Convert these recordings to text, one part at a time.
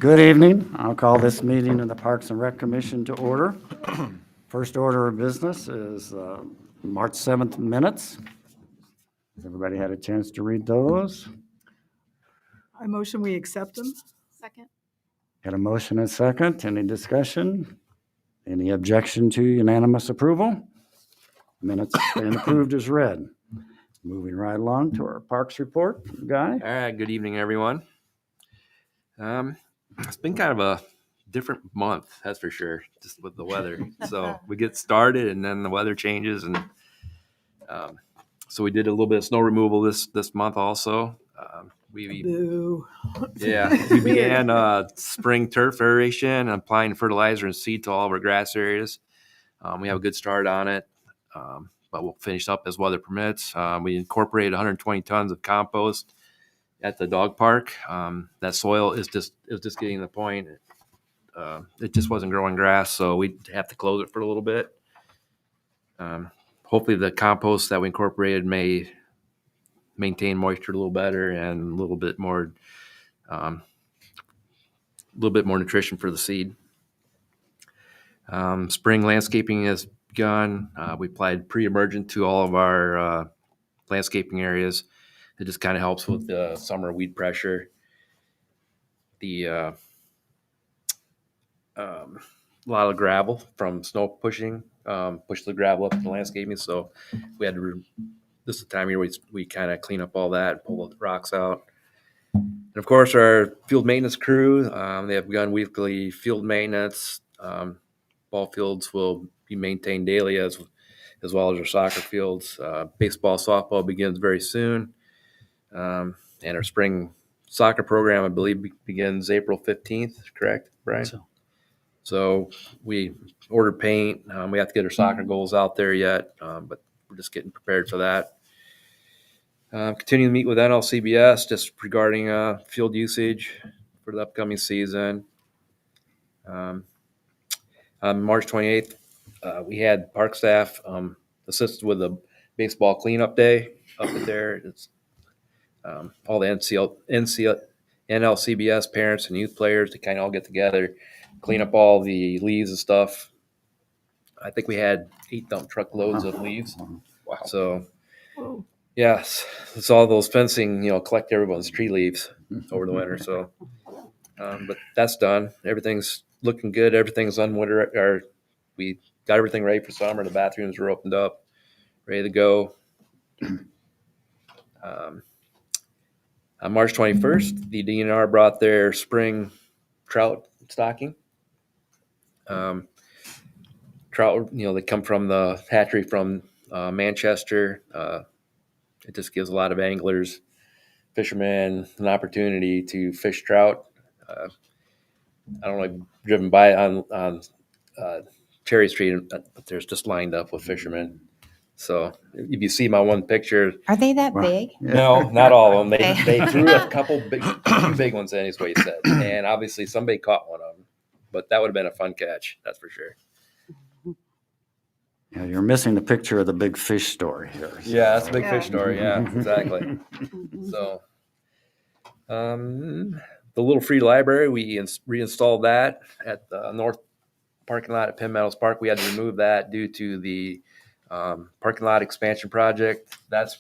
Good evening. I'll call this meeting of the Parks and Rec Commission to order. First order of business is March 7th minutes. Has everybody had a chance to read those? I motion we accept them. Second. Got a motion and second. Any discussion? Any objection to unanimous approval? Minutes stand approved as read. Moving right along to our Parks report. Guy? All right, good evening, everyone. It's been kind of a different month, that's for sure, just with the weather. So we get started, and then the weather changes, and so we did a little bit of snow removal this month also. Boo. We began spring turf aeration, applying fertilizer and seed to all of our grass areas. We have a good start on it, but we'll finish up as weather permits. We incorporated 120 tons of compost at the dog park. That soil is just getting to the point. It just wasn't growing grass, so we have to close it for a little bit. Hopefully the compost that we incorporated may maintain moisture a little better and a little bit more nutrition for the seed. Spring landscaping has begun. We applied pre-emergent to all of our landscaping areas. It just kind of helps with the summer weed pressure. A lot of gravel from snow pushing, pushed the gravel up to the landscaping. So we had to, this is the time of year we kind of clean up all that, pull the rocks out. And of course, our field maintenance crew, they have begun weekly field maintenance. Ball fields will be maintained daily as well as our soccer fields. Baseball, softball begins very soon. And our spring soccer program, I believe, begins April 15th, correct, Brian? So we ordered paint. We have to get our soccer goals out there yet, but we're just getting prepared for that. Continuing to meet with NLCBS just regarding field usage for the upcoming season. On March 28th, we had park staff assist with a baseball cleanup day up there. It's all the NLCBS parents and youth players to kind of all get together, clean up all the leaves and stuff. I think we had 8 dump truck loads of leaves. Wow. So, Whoa. yes, it's all those fencing, collect everyone's tree leaves over the winter. So, but that's done. Everything's looking good. Everything's we got everything ready for summer. The bathrooms are opened up, ready to go. On March 21st, the DNR brought their spring trout stocking. Trout, they come from the hatchery from Manchester. It just gives a lot of anglers, fishermen, an opportunity to fish trout. I don't know if you've driven by it on Cherry Street, but there's just lined up with fishermen. So if you see my one picture, Are they that Wow. big? no, not all of them. They Okay. threw a few big ones in, is what he said. And obviously somebody caught one of them, but that would have been a fun catch, that's for sure. Yeah, you're missing the picture of the big fish story here. Yeah, that's a big Yeah. fish story. Yeah, exactly. So, the little free library, we reinstalled that at the north parking lot at Penn Meadows Park. We had to remove that due to the parking lot expansion project. That's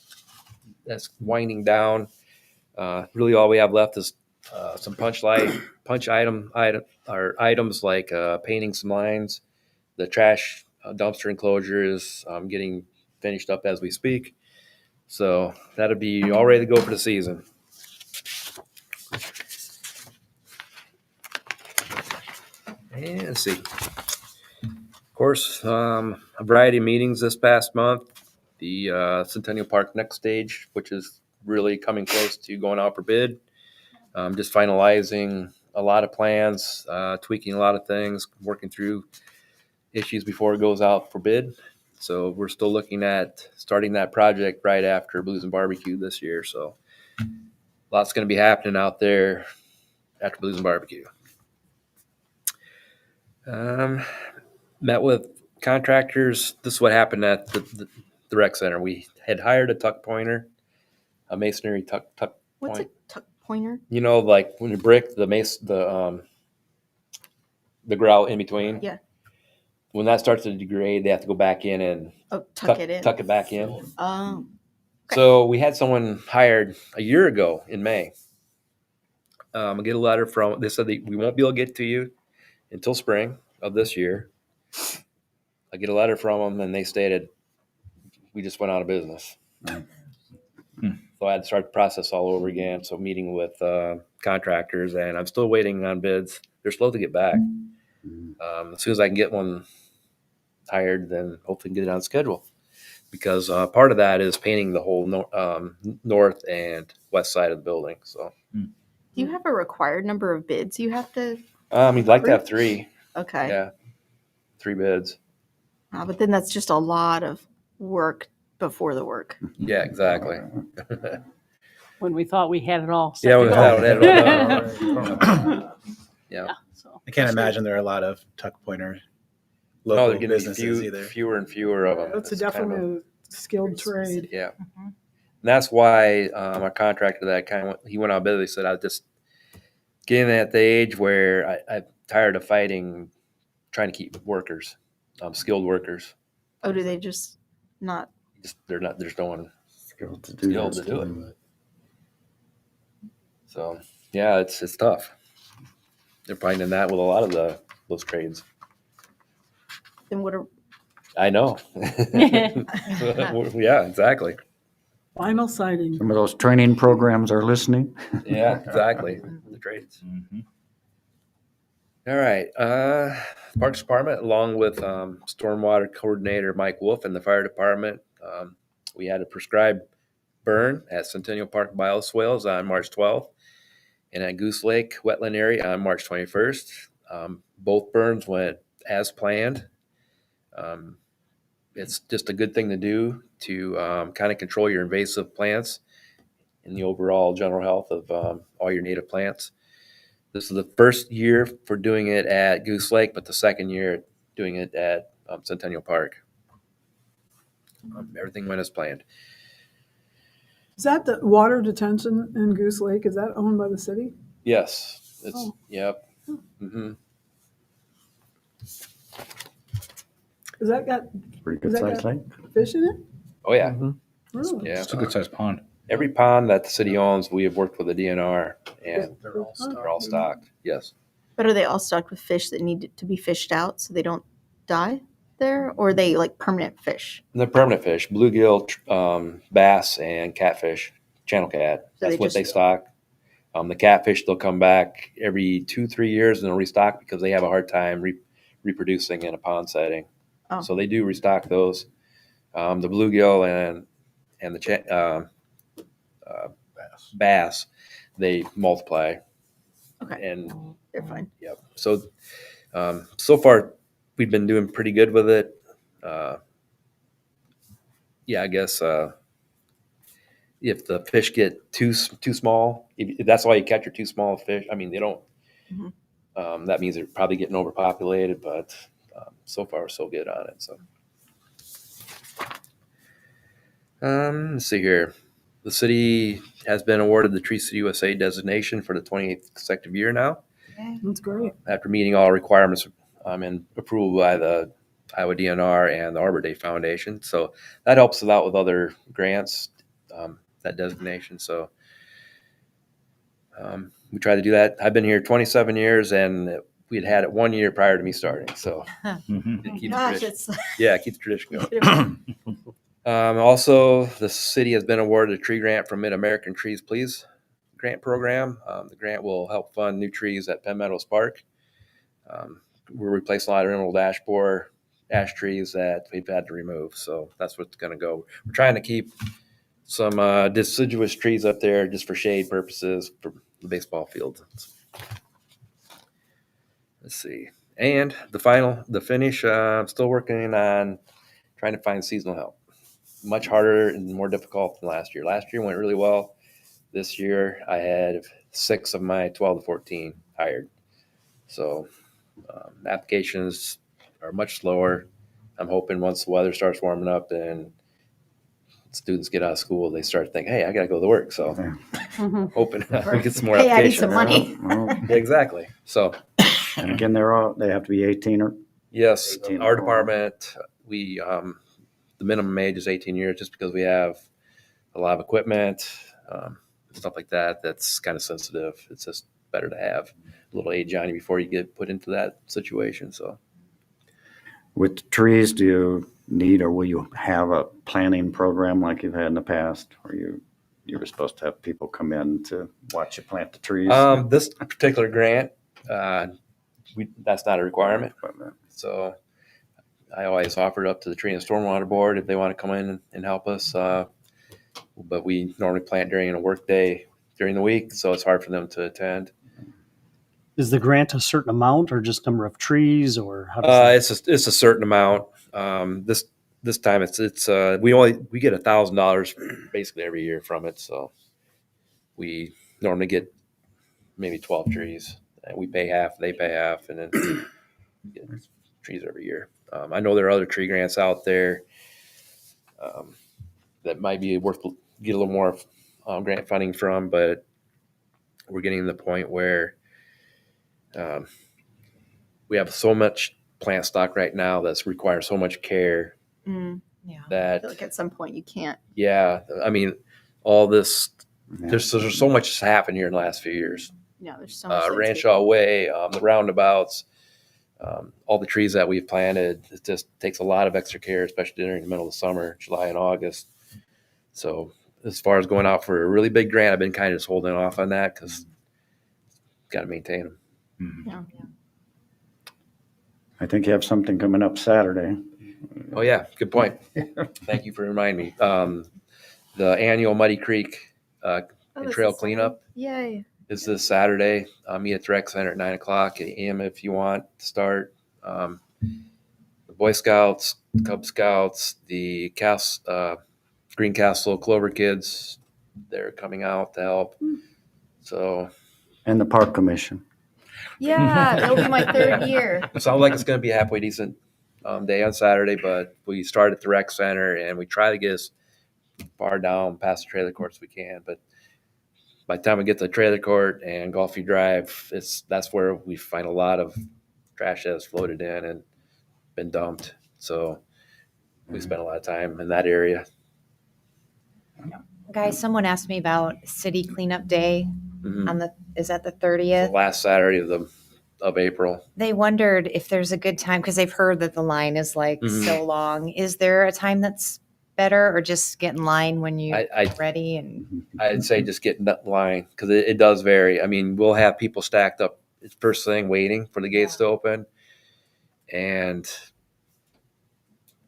winding down. Really, all we have left is some punch items like painting some lines. The trash dumpster enclosure is getting finished up as we speak. So that'll be all ready to go for the season. And let's see. Of course, a variety of meetings this past month. The Centennial Park Next Stage, which is really coming close to going out for bid. Just finalizing a lot of plans, tweaking a lot of things, working through issues before it goes out for bid. So we're still looking at starting that project right after Blues and Barbecue this year. So lots going to be happening out there after Blues and Barbecue. Met with contractors. This is what happened at the rec center. We had hired a tuck pointer, a masonry tuck What's point. a tuck pointer? Like when you brick the the grout in between. Yeah. When that starts to degrade, they have to go back in and Oh, tuck it in. tuck it back in. Okay. So we had someone hired a year ago in May. I get a letter from. They said that we won't be able to get to you until spring of this year. I get a letter from them, and they stated we just went out of business. So I had to start the process all over again. So meeting with contractors, and I'm still waiting on bids. They're slow to get back. As soon as I can get one hired, then hopefully get it on schedule. Because part of that is painting the whole north and west side of the building. So Do you have a required number of bids you have to? we'd like to have 3. Okay. Yeah, 3 bids. But then that's just a lot of work before the work. Yeah, exactly. When we thought we had it all set Yeah, to we go. had it all done. Yeah. So I can't imagine there are a lot of tuck pointer No, local they're getting businesses either. fewer and fewer of them. That's It's kind of definitely a skilled trade. yeah. And that's why our contractor that he went out of business. He said, I was just getting at the age where I'm tired of fighting, trying to keep workers, skilled workers. Oh, do they just not? There's no one Skilled to skilled to do it. So yeah, it's tough. They're finding that with a lot of those trades. Then what are? I know. Yeah, exactly. Vinyl siding. Some of those training programs are listening. Yeah, exactly. The trades. Mhm. All right. Parks Department, along with Stormwater Coordinator Mike Wolf and the Fire Department, we had a prescribed burn at Centennial Park Bioswales on March 12th and at Goose Lake Wetland Area on March 21st. Both burns went as planned. It's just a good thing to do to kind of control your invasive plants and the overall general health of all your native plants. This is the first year for doing it at Goose Lake, but the second year doing it at Centennial Park. Everything went as planned. Is that the water detention in Goose Lake? Is that owned by the city? Yes, it's Oh. yep. Has that got Pretty good Is that size got- lake. fish in it? Oh yeah, Really? yeah. It's a good sized pond. Every pond that the city owns, we have worked with the DNR, and They're all they're all stocked. Yes. But are they all stocked with fish that need to be fished out so they don't die there, or are they like permanent fish? And the permanent fish, bluegill, bass, and catfish, channel cat. So That's they what just- they stock. The catfish, they'll come back every 2-3 years and they'll restock because they have a hard time reproducing in a pond setting. Oh. So they do restock those. The bluegill and the bass, they multiply. Okay. And They're fine. yep. So so far we've been doing pretty good with it. Yeah, I guess if the fish get too small, if that's why you catch your too small fish. I mean, they don't. Mhm. That means they're probably getting overpopulated, but so far so good on it. So let's see here. The city has been awarded the Tree City USA designation for the 28th consecutive year now, That's great. after meeting all requirements and approval by the Iowa DNR and the Arbor Day Foundation. So that helps us out with other grants, that designation. So we try to do that. I've been here 27 years, and we had it 1 year prior to me starting. So Mhm. it keeps the Gosh, tradition, it's yeah, it keeps the tradition going. Also, the city has been awarded a tree grant from Mid-American Trees Please grant program. The grant will help fund new trees at Penn Meadows Park. We're replacing a lot of emerald ash borer ash trees that we've had to remove. So that's what's going to go. We're trying to keep some deciduous trees up there just for shade purposes for the baseball field. Let's see. And the finish, I'm still working on trying to find seasonal help. Much harder and more difficult than last year. Last year went really well. This year I had 6 of my 12 to 14 hired. So applications are much slower. I'm hoping once the weather starts warming up and students get out of school, they start thinking, hey, I got to go to work. So hoping we get some more hey, I need applications. some money. Well, Yeah, exactly. So And again, they have to be 18 or, Yes, 18 our or older. department, we, the minimum age is 18 years just because we have a lot of equipment, stuff like that. That's kind of sensitive. It's just better to have a little age on you before you get put into that situation. So, with trees, do you need or will you have a planning program like you've had in the past? Or you were supposed to have people come in to watch you plant the trees? this particular grant, that's not a requirement. So I always offer it up to the Tree and Stormwater Board if they want to come in and help us. But we normally plant during a work day during the week, so it's hard for them to attend. Is the grant a certain amount or just number of trees or how does It's a certain amount. This time it's we get $1,000 basically every year from it. So we normally get maybe 12 trees, and we pay half, they pay half, and then we get trees every year. I know there are other tree grants out there that might be worth get a little more grant funding from, but we're getting to the point where we have so much plant stock right now that's requires so much care Yeah. I that feel like at some point you can't. I mean, all this Yeah. there's so much has happened here in the last few years. Yeah, there's so much. Rancho Way, the roundabouts, all the trees that we've planted. It just takes a lot of extra care, especially during the middle of the summer, July and August. So as far as going out for a really big grant, I've been kind of just holding off on that because got to maintain them. Yeah. I think you have something coming up Saturday. Oh yeah, good point. Thank you for reminding me. The annual Muddy Creek and trail cleanup Yay. is this Saturday. Meet at the rec center at 9:00 a.m. if you want to start. The Boy Scouts, Cub Scouts, the Green Castle Clover Kids, they're coming out to help. So And the Park Commission. Yeah, it'll be my third year. it sounds like it's going to be a halfway decent day on Saturday, but we start at the rec center and we try to get as far down past the trailer courts as we can. But by the time we get to the trailer court and Gulfview Drive, that's where we find a lot of trash that has floated in and been dumped. So we spend a lot of time in that area. Guys, someone asked me about City Cleanup Day Mhm. is that the The 30th? last Saturday of April. They wondered if there's a good time because they've heard that the line is like Mhm. so long. Is there a time that's better or just get in line when you're I ready? And I'd say just get in that line because it does vary. I mean, we'll have people stacked up first thing waiting for the gates to open, and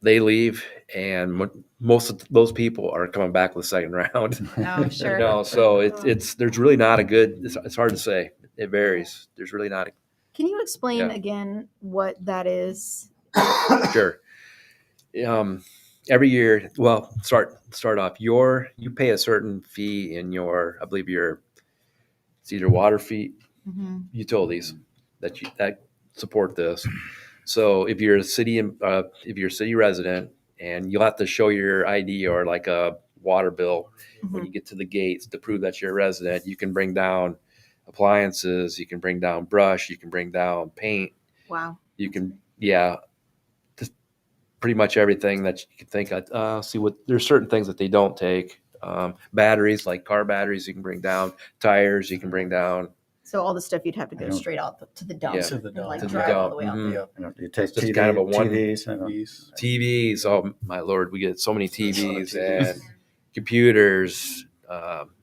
they leave, and most of those people are coming back with the second round. oh, sure. You know, so it's there's really not a good. It's hard to say. It varies. There's really not Can you explain Yeah. again what that is? a sure. Every year, well, start off. You pay a certain fee in your, I believe it's either water fee, Mhm. utilities that support this. So if you're a city resident, and you'll have to show your ID or like a water bill when you get to the gates to prove that you're a resident. You can bring down appliances, you can bring down brush, you can bring down paint, Wow. you can just pretty much everything that you can think of. There's certain things that they don't take. Batteries, like car batteries, you can bring down. Tires, you can bring down. So all the stuff you'd have to I go don't- straight out to the dump Yeah. To the and like dump. drive all the way out Mhm. there. You know, you take Just kind of a one- TVs. I don't- These. TVs, oh my lord, we get so many TVs TVs. and computers,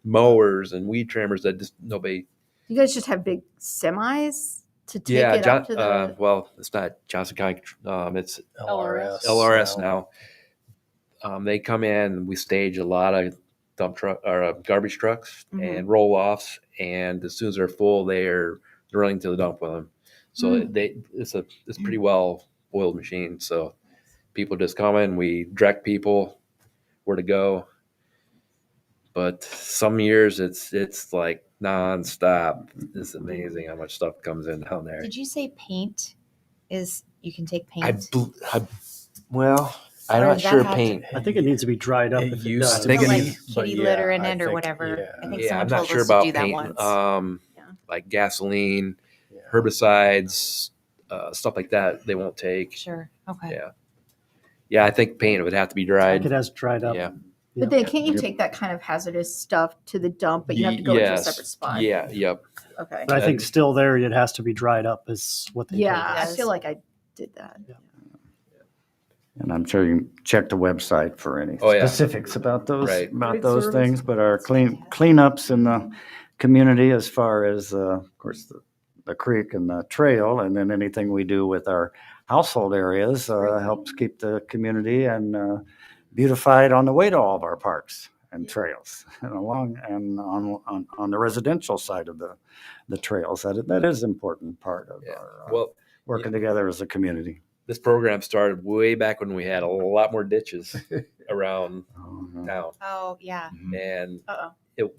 mowers and weed trimmers that just nobody. You guys just have big semis to take Yeah, it up to the. well, it's not Johnson County. It's LRS. LRS now. They come in. We stage a lot of dump truck or garbage trucks Mhm. and roll offs, and as soon as they're full, they're running to the dump with them. So it's pretty well oiled machine. So people just come in. We direct people where to go. But some years it's like nonstop. It's amazing how much stuff comes in down there. Did you say paint is you can take paint? Well, Or I'm not does that sure have to- paint. I think it needs to be dried up. It If it used does. to think Put, it like needs- but kitty yeah, litter in I it or think- whatever. yeah. I think Yeah, someone I'm not told sure us to about do that paint. once. Like gasoline, Yeah. herbicides, stuff like that, they won't take. Sure. Okay. Yeah. Yeah, I think paint would have to be Like dried. it has dried up. Yeah. But then can't you take that kind of hazardous stuff to the dump, but you have to go into a Yes. separate spot? Yeah, yep. Okay. But I think still there, it has to be dried up is what they Yeah, told I us. feel like I did that. And I'm sure you can check the website for any Oh, yeah. specifics about those, Right. Great those service. things. But our cleanups in the community as far as, of course, the creek and the trail, and then anything we do with our household areas helps keep the community and beautified on the way to all of our parks and trails and along and on the residential side of the trails. That is an important part of Yeah. our Well, working together as a community. this program started way back when we had a lot more ditches around town. Oh, yeah. And Uh-oh. it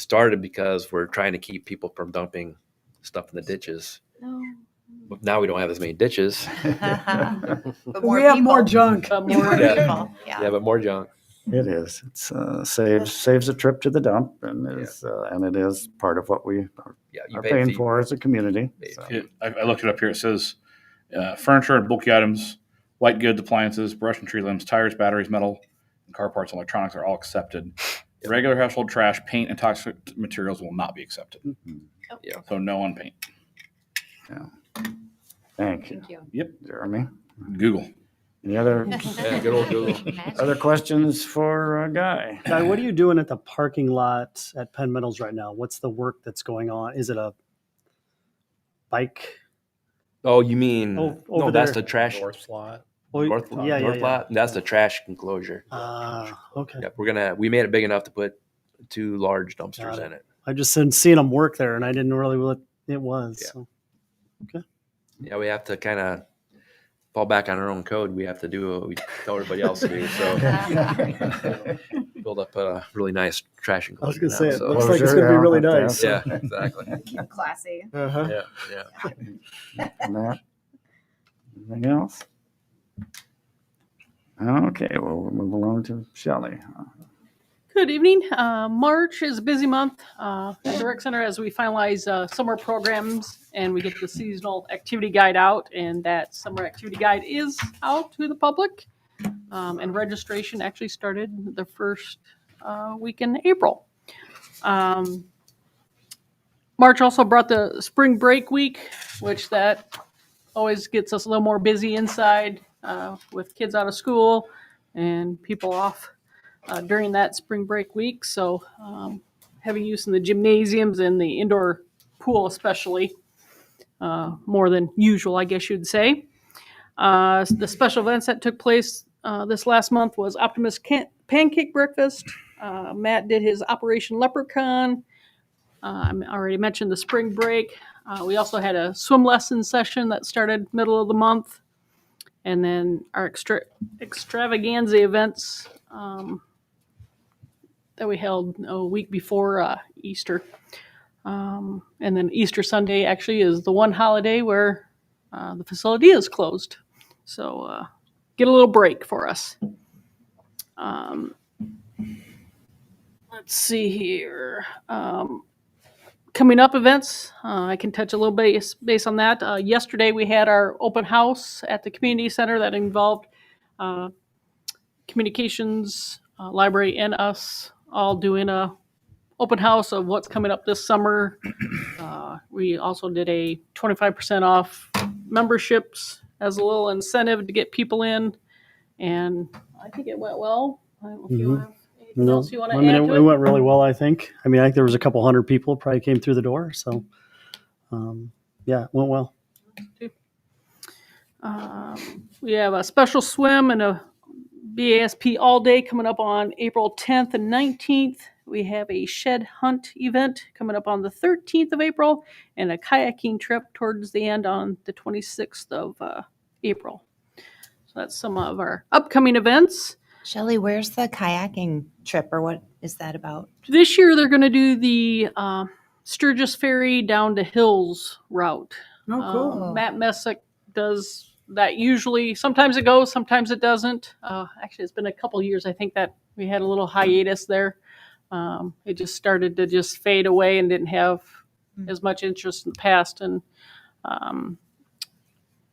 started because we're trying to keep people from dumping stuff in the ditches. No. But now we don't have as many ditches. But We have more people. junk. But more More Yeah. people. Yeah. Yeah, but more junk. It is. It's saves a trip to the dump, and it is part of what we Yeah, you are pay paying fee. for as a community. Pay So, fee. I looked it up here. It says furniture and bulky items, white goods, appliances, brush and tree limbs, tires, batteries, metal, and car parts and electronics are all accepted. Regular household trash, paint, and toxic materials will not be accepted. Yeah. So no on paint. Thank you, Thank you. Jeremy. Google. Any other Yeah, good old Google. other questions for Guy? Guy, what are you doing at the parking lot at Penn Meadows right now? What's the work that's going on? Is it a bike? Oh, you mean Oh, no? over That's there. the trash. North slot. Oh, North, yeah, north yeah. lot. That's the trash enclosure. Okay. Yep, we made it big enough to put 2 large Got dumpsters it. in it. I just been seeing them work there, and I didn't really what it was. Yeah. So. Yeah, we have to kind of fall back on our own code. We have to do what we tell everybody else to do. So build up a really nice trash I was enclosure. gonna say now, it so- looks like it's gonna be really nice. Yeah, exactly. Keep it classy. Uh-huh. Yeah, yeah. And that? Anything else? Okay, well, we'll move along to Shelley. Good evening. March is a busy month at the rec center as we finalize summer programs and we get the seasonal activity guide out, and that summer activity guide is out to the public. And registration actually started the first week in April. March also brought the spring break week, which that always gets us a little more busy inside with kids out of school and people off during that spring break week. So heavy use in the gymnasiums and the indoor pool especially, more than usual, I guess you'd say. The special events that took place this last month was Optimus Pancake Breakfast. Matt did his Operation Leprechaun. I already mentioned the spring break. We also had a swim lesson session that started middle of the month. And then our extravaganza events that we held a week before Easter. And then Easter Sunday actually is the one holiday where the facility is closed. So get a little break for us. Let's see here. Coming up events, I can touch a little base on that. Yesterday we had our open house at the community center that involved communications, library, and us all doing a open house of what's coming up this summer. We also did a 25% off memberships as a little incentive to get people in, and I think it went well. I don't know if you have anything else you want to I mean, add it to it. went really well. I think. I mean, I think there was a couple hundred people probably came through the door. So, yeah, it went well. We have a special swim and a BASP all day coming up on April 10th and 19th. We have a shed hunt event coming up on the 13th of April and a kayaking trip towards the end on the 26th of April. So that's some of our upcoming events. Shelley, where's the kayaking trip or what is that about? This year they're going to do the Sturgis Ferry down to Hills route. Oh, cool. Matt Messick does that usually. Sometimes it goes, sometimes it doesn't. Actually, it's been a couple years. I think that we had a little hiatus there. It just started to just fade away and didn't have as much interest in the past. And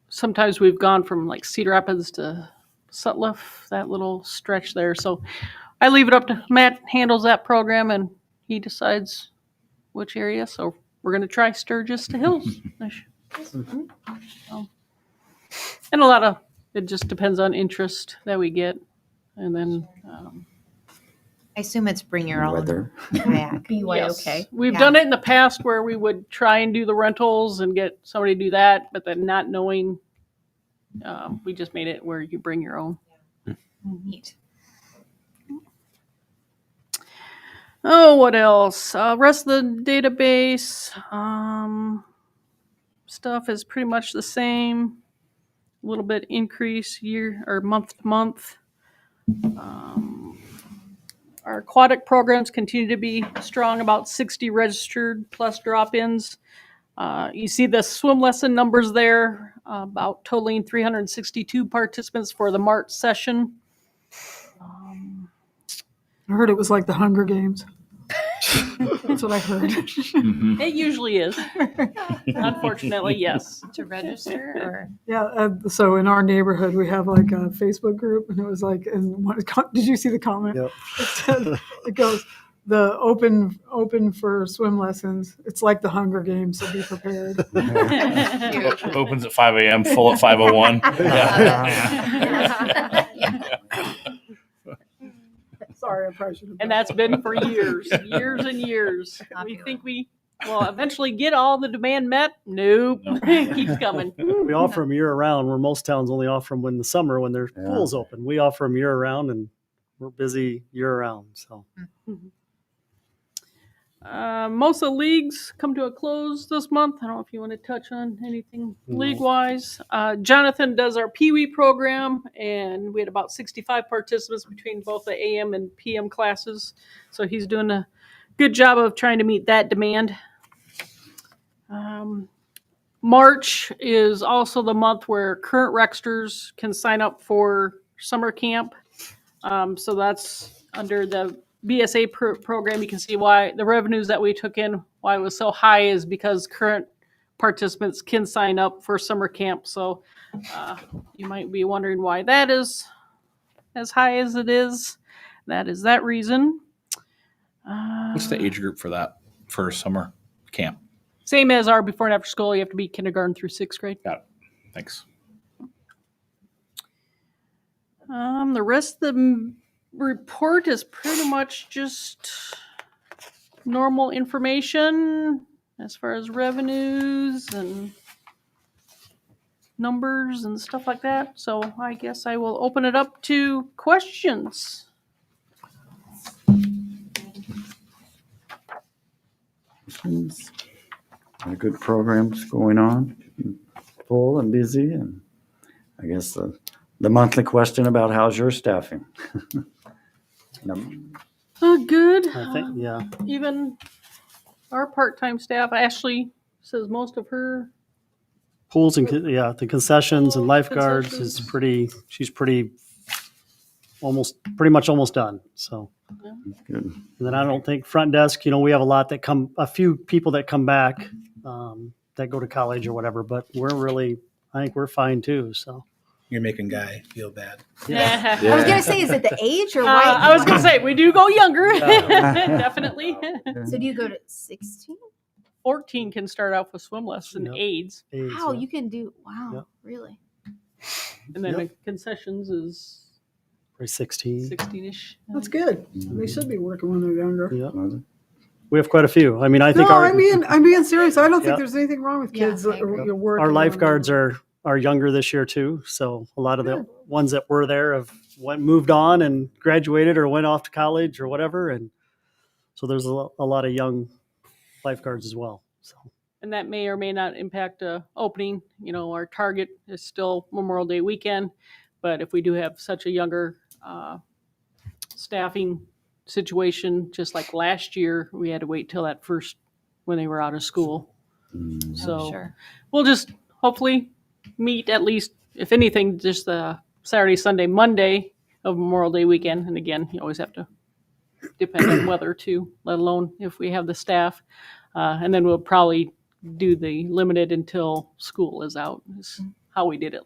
Sometimes we've gone from like Cedar Rapids to Sutliff, that little stretch there. So I leave it up to Matt, handles that program, and he decides which area. So we're going to try Sturgis to Hills. So, and a lot of it just depends on interest that we get, and then I assume it's bring your own Weather. kayak. BYOK. We've Yeah. done it in the past where we would try and do the rentals and get somebody to do that, but then not knowing, we just made it where you bring your own. Neat. Oh, what else? Rest of the database stuff is pretty much the same. A little bit increase year or month to month. Our aquatic programs continue to be strong, about 60 registered plus drop-ins. You see the swim lesson numbers there, about totaling 362 participants for the March session. I heard it was like the Hunger Games. That's what I heard. It usually is. Unfortunately, yes. To register or Yeah, so in our neighborhood, we have like a Facebook group, and it was like, and did you see the comment? Yep. It said, it goes, the open for swim lessons. It's like the Hunger Games, so be prepared. Opens at 5 a.m., full at 5:01. Sorry, I probably should have. And that's been for years and years. We think we will eventually get all the demand met. Nope. It keeps coming. We offer them year round, where most towns only offer them in the summer when their Yeah. pool's open. We offer them year round, and we're busy year round. So Most of the leagues come to a close this month. I don't know if you want to touch on anything No. league-wise. Jonathan does our Pee Wee program, and we had about 65 participants between both the AM and PM classes. So he's doing a good job of trying to meet that demand. March is also the month where current Rexters can sign up for summer camp. So that's under the BSA program. You can see why the revenues that we took in, why it was so high, is because current participants can sign up for summer camp. So you might be wondering why that is as high as it is. That is that reason. What's the age group for that for summer camp? Same as our before and after school. You have to be kindergarten through sixth grade. Got it. Thanks. The rest of the report is pretty much just normal information as far as revenues and numbers and stuff like that. So I guess I will open it up to questions. Good programs going on, full and busy, and I guess the monthly question about how's your staffing? Good. I think, yeah, Even our part-time staff, Ashley says most of her. pools and the concessions and lifeguards Concessions. is pretty. She's pretty much almost done. So. Good. And then I don't think front desk, we have a few people that come back that go to college or whatever, but I think we're fine too. So You're making Guy feel bad. I was gonna say, is it the age or why? I was going to say, we do go younger. Definitely. So do you go to 16? 14 can start off with swim lesson Yep. aids. Wow, you can do. Wow, Yep. really? And then Yep. the concessions is We're 16. 16-ish. That's good. They should be working when they're younger. Yeah. We have quite a few. I mean, I think No, I'm being serious. I don't think Yeah. there's anything wrong with Yeah, kids I that agree. are working. our on lifeguards them. are younger this year too. So a lot of the Good. ones that were there have moved on and graduated or went off to college or whatever. And so there's a lot of young lifeguards as well. So And that may or may not impact opening. Our target is still Memorial Day weekend. But if we do have such a younger staffing situation, just like last year, we had to wait till that first when they were out of school. So Sure. we'll just hopefully meet at least, if anything, just the Saturday, Sunday, Monday of Memorial Day weekend. And again, you always have to depend on weather too, let alone if we have the staff. And then we'll probably do the limited until school is out. Is how we did it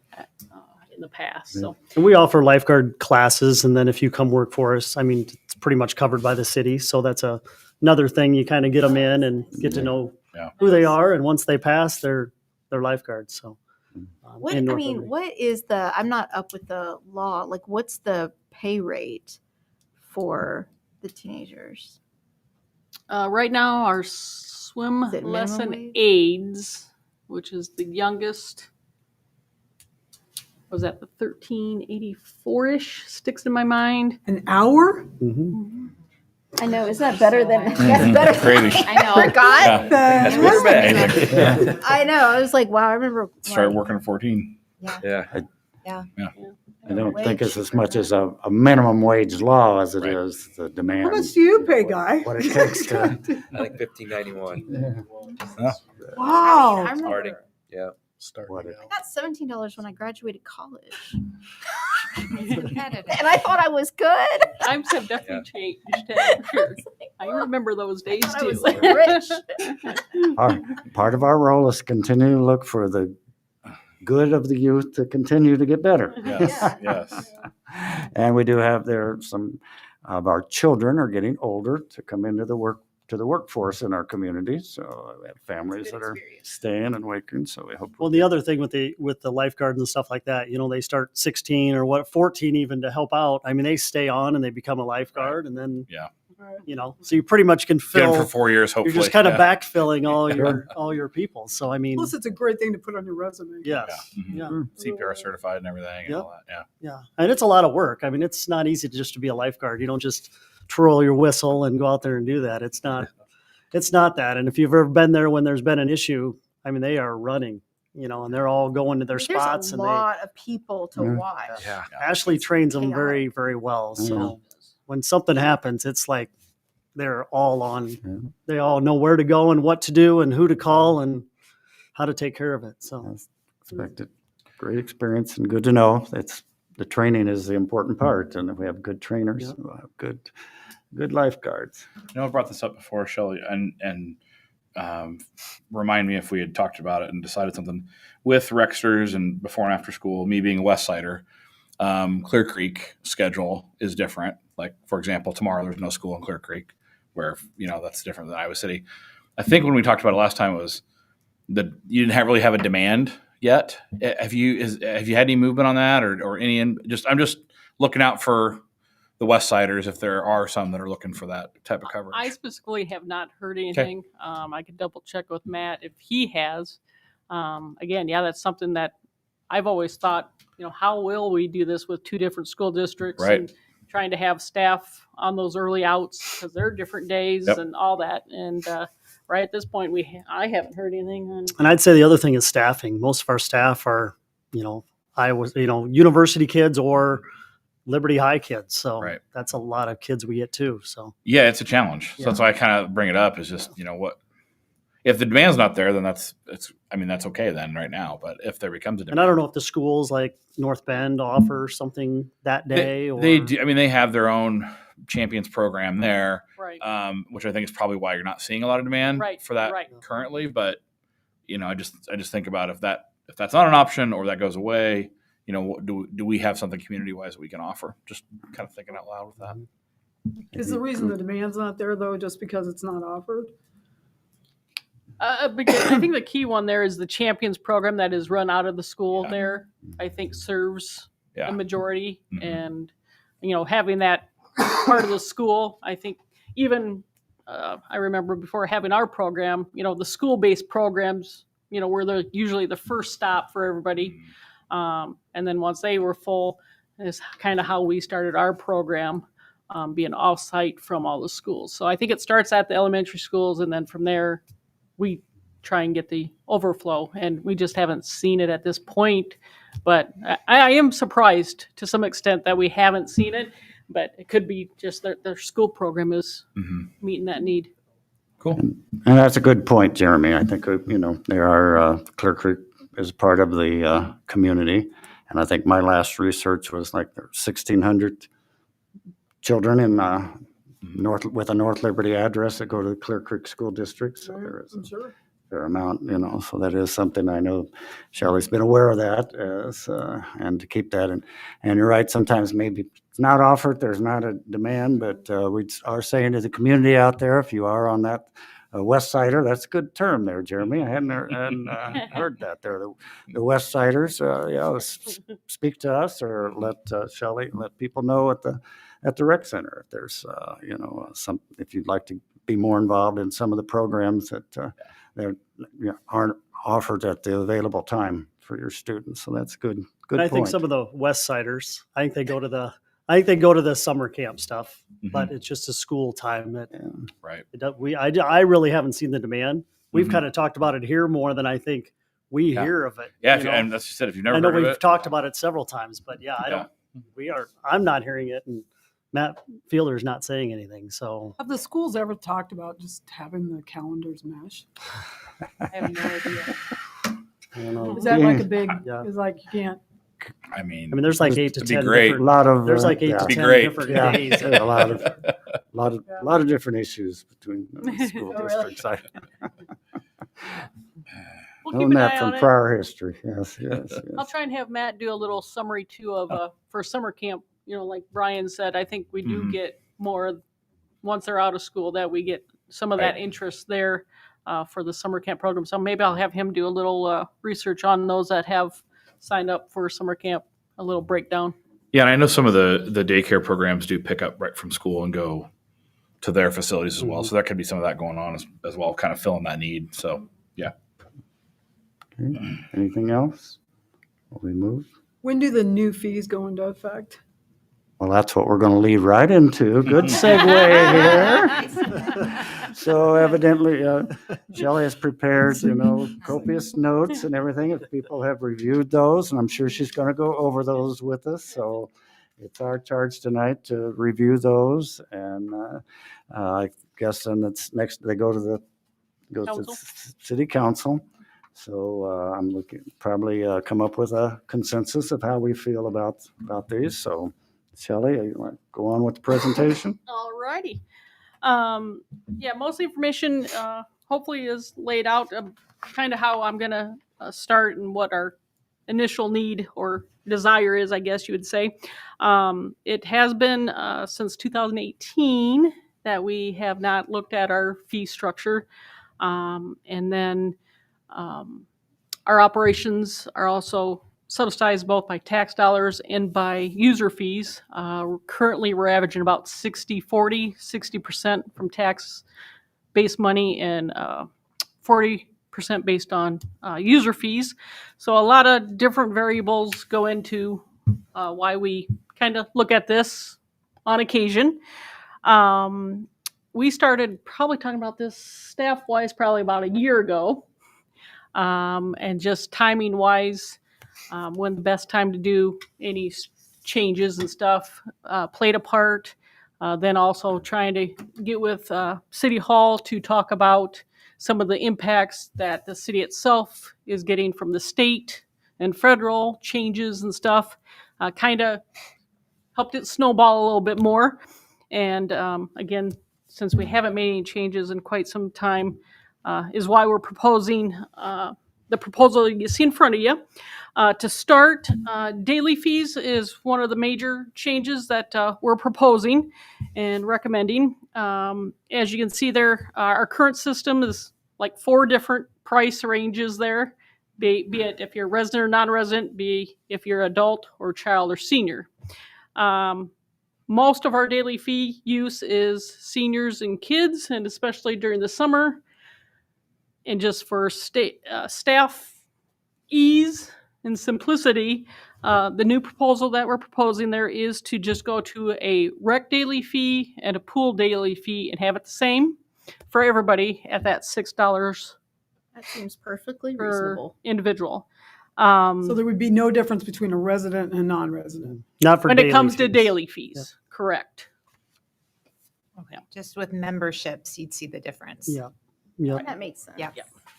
in the past. So And we offer lifeguard classes, and then if you come work for us, I mean, it's pretty much covered by the city. So that's another thing. You kind of get them in and get to know Yeah. who they are, and once they pass, they're lifeguards. So What in I North mean, Liberty. what is the? I'm not up with the law. Like, what's the pay rate for the teenagers? right now, our swim Is it minimum lesson wage? aides, which is the youngest, was that the 1384-ish, sticks in my mind. An hour? Mhm. I know. Is that better than? That's better. Crazy. I know. Forgot. Yeah. That's good or bad? Yeah. I know. I was like, wow. I remember. Started working at 14. Yeah. I don't think it's as much as a minimum wage law as it Right. is the demand. How much do you pay, Guy? What it takes to. I think 1591. Yeah. Wow. I remember. Starting. Yeah. What it- I got $17 when I graduated college, Competitive. and I thought I was good. Times have definitely changed, for sure. I remember those days I too. was like rich. Part of our role is to continue to look for the good of the youth to continue to get better. Yes. Yes. And we do have some of our children are getting older to come into the workforce in our community. So we have families that are staying and working. So we hope. Well, the other thing with the lifeguards and stuff like that, they start 16 or 14 even to help out. I mean, they stay on and they become a lifeguard, and then Yeah. So you pretty much can Get them fill. for 4 years, hopefully. You're just kind of Yeah. backfilling all your people. So I mean, Plus, it's a great thing to put on your resume. yes, Mhm. yeah. CPR certified and everything and Yep. all that. Yeah. Yeah, and it's a lot of work. I mean, it's not easy just to be a lifeguard. You don't just twirl your whistle and go out there and do that. It's not that. And if you've ever been there when there's been an issue, I mean, they are running, and they're all going to their spots. There's a And lot of people to Yeah. watch. Yeah. Ashley trains them chaotic. very, very well. So Yeah. when something happens, it's like they're all on. Yeah. They all know where to go and what to do and who to call and how to take care of it. So Expected. Great experience and good to know. The training is the important part. And if we have good trainers, Yeah. we'll have good lifeguards. I brought this up before, Shelley, and remind me if we had talked about it and decided something with Rexters and before and after school. Me being a West Sider, Clear Creek schedule is different. Like, for example, tomorrow there's no school in Clear Creek, where that's different than Iowa City. I think when we talked about it last time was that you didn't really have a demand yet. Have you had any movement on that or any? I'm just looking out for the West Siders if there are some that are looking for that type of coverage. I specifically have not heard anything. I could double check with Matt if he has. Again, yeah, that's something that I've always thought, how will we do this with two different school districts Right. and trying to have staff on those early outs because they're different days Yep. and all that. And right at this point, I haven't heard anything. And I'd say the other thing is staffing. Most of our staff are, university kids or Liberty High kids. So Right. that's a lot of kids we get too. So Yeah, it's a challenge. So Yeah. that's why I kind of bring it up is just, what if the demand's not there, then that's okay then right now. But if there becomes a demand. and I don't know if the schools like North Bend offer something that day or They do. I mean, they have their own champions program there, Right. which I think is probably why you're not seeing a lot of demand Right, for that right. currently. But I just think about if that's not an option or that goes away, do we have something community wise that we can offer? Just kind of thinking out loud with that. Is the reason the demand's not there, though, just because it's not offered? Because I think the key one there is the champions program that is run out of the school there. I think serves Yeah. the majority, Mhm. and having that part of the school. I think even I remember before having our program, the school-based programs, were usually the first stop for everybody, and then once they were full, is kind of how we started our program. Being off-site from all the schools. So I think it starts at the elementary schools, and then from there, we try and get the overflow, and we just haven't seen it at this point. But I am surprised to some extent that we haven't seen it, but it could be just their school program is meeting that need. Cool. And that's a good point, Jeremy. I think, there are, Clear Creek is part of the community. And I think my last research was like there were 1,600 children in with a North Liberty address that go to the Clear Creek School District. So there is I'm sure. fair amount, so that is something I know Shelley's been aware of that and to keep that. And you're right, sometimes maybe it's not offered, there's not a demand, but we are saying to the community out there, if you are on that West Sider, that's a good term there, Jeremy. I hadn't heard that there. The West Siders, speak to us or let Shelley, let people know at the rec center if there's if you'd like to be more involved in some of the programs that aren't offered at the available time for your students. So that's good. Good And I point. think some of the West Siders, I think they go to the summer camp stuff, but it's just a school time. Right. I really haven't seen the demand. We've Mhm. kind of talked about it here more than I think we Yeah. hear of it. Yeah, you know? and as you said, if you've never I know heard of we've it, talked about it several times, but I'm not hearing it, and Matt Fielder's not saying anything. So Have the schools ever talked about just having the calendars mesh? I have no idea. I don't know. Is that like a big, Yeah. is like you can't, I mean, There's like 8 to it'd be 10 great. a different. lot of There's like 8 yeah. to Be 10 great. different Yeah, days. a lot of different issues between the school Oh, really? districts. We'll Know keep an that eye from on it. prior history. Yes. I'll try and have Matt do a little summary too of for summer camp. Like Brian said, I think we do Mhm. get more once they're out of school that we get some of that Right. interest there for the summer camp program. So maybe I'll have him do a little research on those that have signed up for summer camp, a little breakdown. Yeah, and I know some of the daycare programs do pick up right from school and go to their facilities as well. Mhm. So that could be some of that going on as well, kind of filling that need. So yeah. Okay. Anything else? Will we move? when do the new fees go into effect? Well, that's what we're going to lead right into. Good segue here. So evidently, Shelley has prepared, copious notes and everything. If people have reviewed those, and I'm sure she's going to go over those with us. So it's our charge tonight to review those. And I guess then it's next. They go to the Council? city council. So I'm looking probably come up with a consensus of how we feel about these. So. Shelley, you want to go on with the presentation? All righty. Most of the information hopefully is laid out kind of how I'm going to start and what our initial need or desire is, I guess you would say. It has been since 2018 that we have not looked at our fee structure. And then our operations are also subsidized both by tax dollars and by user fees. Currently, we're averaging about 60-40, 60% from tax-based money and 40% based on user fees. So a lot of different variables go into why we kind of look at this on occasion. We started probably talking about this staff-wise probably about a year ago. And just timing-wise, when the best time to do any changes and stuff played a part. Then also trying to get with City Hall to talk about some of the impacts that the city itself is getting from the state and federal changes and stuff. Kind of helped it snowball a little bit more. And again, since we haven't made any changes in quite some time, is why we're proposing the proposal you see in front of you. To start, daily fees is one of the major changes that we're proposing and recommending. As you can see there, our current system is like 4 different price ranges there, be it if you're resident or non-resident, be if you're adult or child or senior. Most of our daily fee use is seniors and kids, and especially during the summer. And just for staff ease and simplicity, the new proposal that we're proposing there is to just go to a rec daily fee and a pool daily fee and have it the same for everybody at that $6 That seems perfectly per reasonable. individual. So there would be no difference between a resident and a non-resident. Not for when daily it comes to fees. daily fees, correct. Just with memberships, you'd see the difference. Yeah. Yeah. That makes sense. Yeah.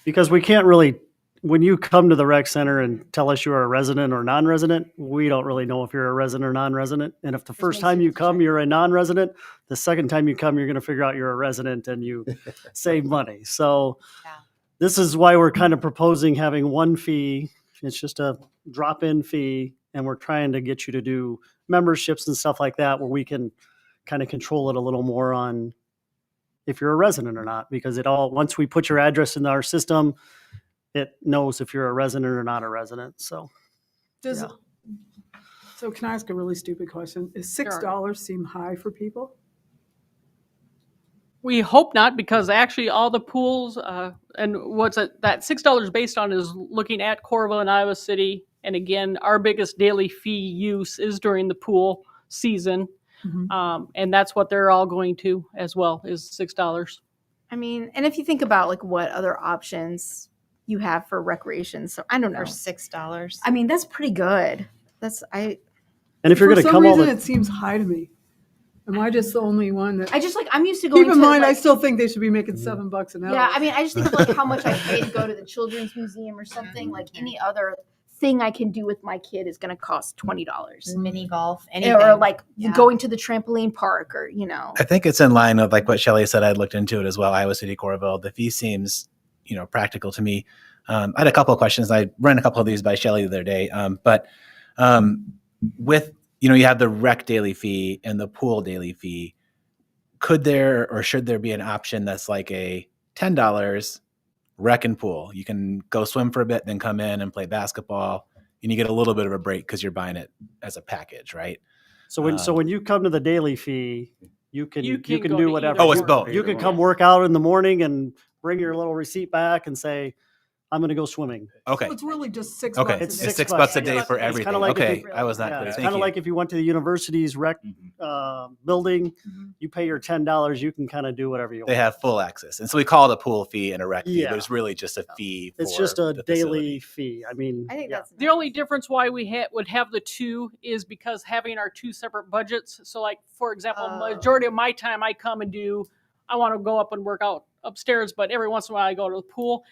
Because we can't really, when you come to the rec center and tell us you're a resident or non-resident, we don't really know if you're a resident or non-resident. And if the first makes time you sense, come, right? you're a non-resident, the second time you come, you're going to figure out you're a resident and you save money. So, Yeah. this is why we're kind of proposing having one fee. It's just a drop-in fee, and we're trying to get you to do memberships and stuff like that where we can kind of control it a little more on if you're a resident or not, because it all, once we put your address in our system, it knows if you're a resident or not a resident. So Does, Yeah. so can I ask a really stupid question? Is $6 seem high for people? We hope not, because actually all the pools, and what's it, that $6 based on is looking at Coralville and Iowa City. And again, our biggest daily fee use is during the pool season. And that's what they're all going to as well, is $6. I mean, and if you think about like what other options you have for recreation, so I don't know. For $6. I mean, that's pretty good. and if you're For going to some come all reason, the it seems high to me. Am I just the only one that? I just like, I'm used to going Keep in to, mind, I like- still think they should be making $7 an hour. Yeah, I mean, I just think of like how much I pay to go to the children's museum or something. Like any other thing I can do with my kid is going to cost $20. Mini golf, anything. Or like Yeah. going to the trampoline park, or I think it's in line with like what Shelley said. I looked into it as well. Iowa City, Coralville. The fee seems, practical to me. I had a couple of questions. I ran a couple of these by Shelley the other day. But with, you have the rec daily fee and the pool daily fee. Could there or should there be an option that's like a $10 rec and pool? You can go swim for a bit, then come in and play basketball, and you get a little bit of a break because you're buying it as a package, right? so when you come to the daily fee, you can You can go do to whatever. either Oh, it's you both. want. You can come work out in the morning and bring your little receipt back and say, I'm going to go swimming. Okay. So it's really just $6 Okay. a It's day. It's $6 $6 a day for It's everything. kinda like if Okay. you- I was not Yeah, clear. it's Thank kind of you. like if you went to the university's rec building, you pay your $10, you can kind of do whatever you They want. have full access. And so we call it a pool fee and a rec fee. Yeah. There's really just a fee. It's for just a the daily facility. fee. I mean, I think yeah. that's The only difference why we would have the two is because having our two separate budgets. So like, for example, majority of my time I come and I want to go up and work out upstairs, but every once in a while I go to the pool.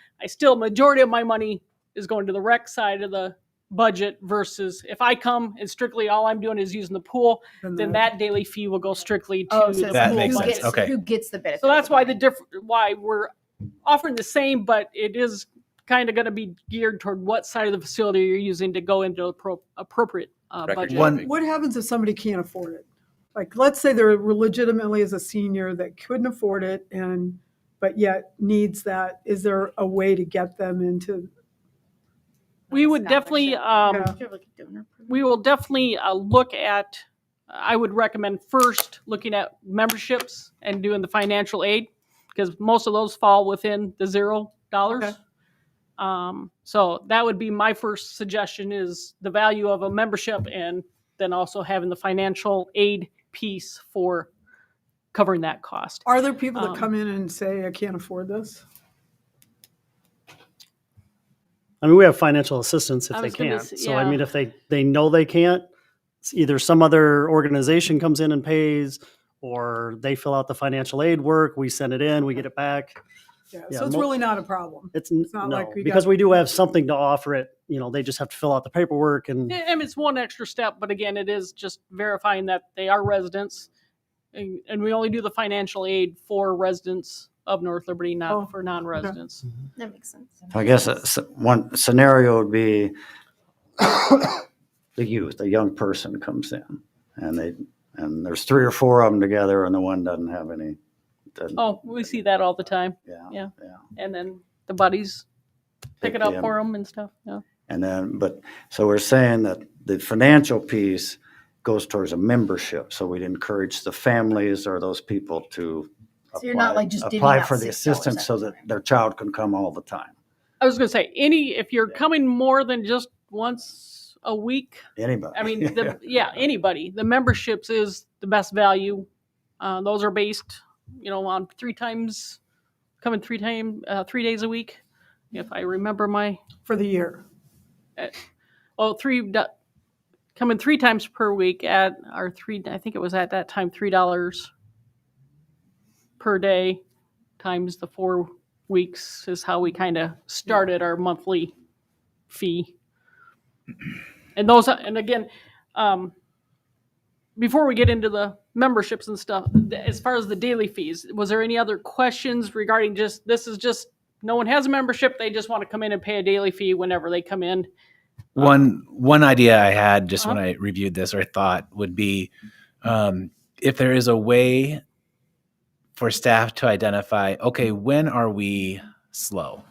Majority of my money is going to the rec side of the budget versus if I come and strictly all I'm doing is using the pool, then that daily fee will go strictly to Oh, so the That pool makes who sense. budget. gets, Okay. who gets the benefit? So that's of why it. why we're offering the same, but it is kind of going to be geared toward what side of the facility you're using to go into appropriate Record budget. keeping. What happens if somebody can't afford it? Like, let's say they're legitimately as a senior that couldn't afford it but yet needs that. Is there a way to get them into? We would definitely, Yeah. we will definitely look at, I would recommend first looking at memberships and doing the financial aid, because most of those fall within the $0. Okay. So that would be my first suggestion, is the value of a membership, and then also having the financial aid piece for covering that cost. Are there people that come in and say, I can't afford this? I mean, we have financial assistance if I they was gonna can't. say, So I yeah. mean, if they know they can't, it's either some other organization comes in and pays, or they fill out the financial aid work. We send it in, we get it back. Yeah, Yeah, so it's really not a problem. It's not no, like we because got- we do have something to offer it. They just have to fill out the paperwork and And it's one extra step, but again, it is just verifying that they are residents. And we only do the financial aid for residents of North Liberty, Oh, not for non-residents. That makes sense. I guess one scenario would be the young person comes in and there's 3 or 4 of them together and the one doesn't have any. Oh, we see that all the time. Yeah. Yeah. And then the buddies pick it up them. for them and stuff. Yeah. And then, so we're saying that the financial piece goes towards a membership. So we'd encourage the families or those people to So you're not, like, just divvying apply out for the $6 assistance so at a that time. their child can come all the time. I was going to say, if you're coming more than just once a week, Anybody. I mean, anybody. The memberships is the best value. Those are based, on 3 days a week. If I remember For the year. coming 3 times per week at our I think it was at that time $3 per day times the 4 weeks is how we kind of started our monthly fee. And again, before we get into the memberships and stuff, as far as the daily fees, was there any other questions regarding this is just no one has a membership. They just want to come in and pay a daily fee whenever they come in. One idea I had just when Uh-huh. I reviewed this or thought would be if there is a way for staff to identify, okay, when are we slow,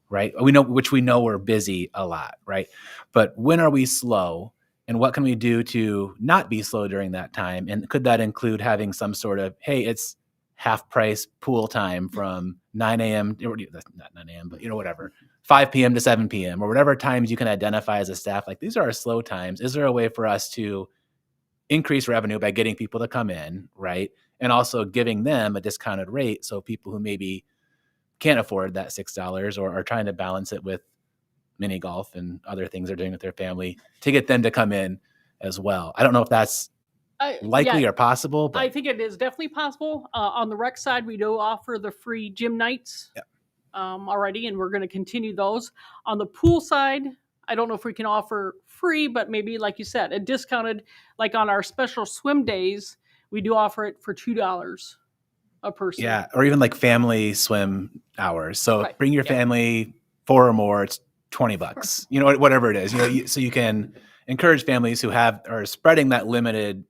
right? We know we're busy a lot, right? But when are we slow, and what can we do to not be slow during that time? And could that include having some sort of, hey, it's half price pool time from 9 a.m. That's not 9 a.m., but whatever, 5 p.m. to 7 p.m. or whatever times you can identify as a staff. Like, these are our slow times. Is there a way for us to increase revenue by getting people to come in, right? And also giving them a discounted rate, so people who maybe can't afford that $6 or are trying to balance it with mini golf and other things they're doing with their family, to get them to come in as well. I don't know if that's likely Yeah, or possible, but I think it is definitely possible. On the rec side, we do offer the free gym nights already, and we're going to continue those. On the pool side, I don't know if we can offer free, but maybe, like you said, a discounted, like on our special swim days, we do offer it for $2 a person. yeah, or even like family swim hours. So Right. bring your Yeah. family 4 or more, it's $20, whatever it is, so you can encourage families who are spreading that limited,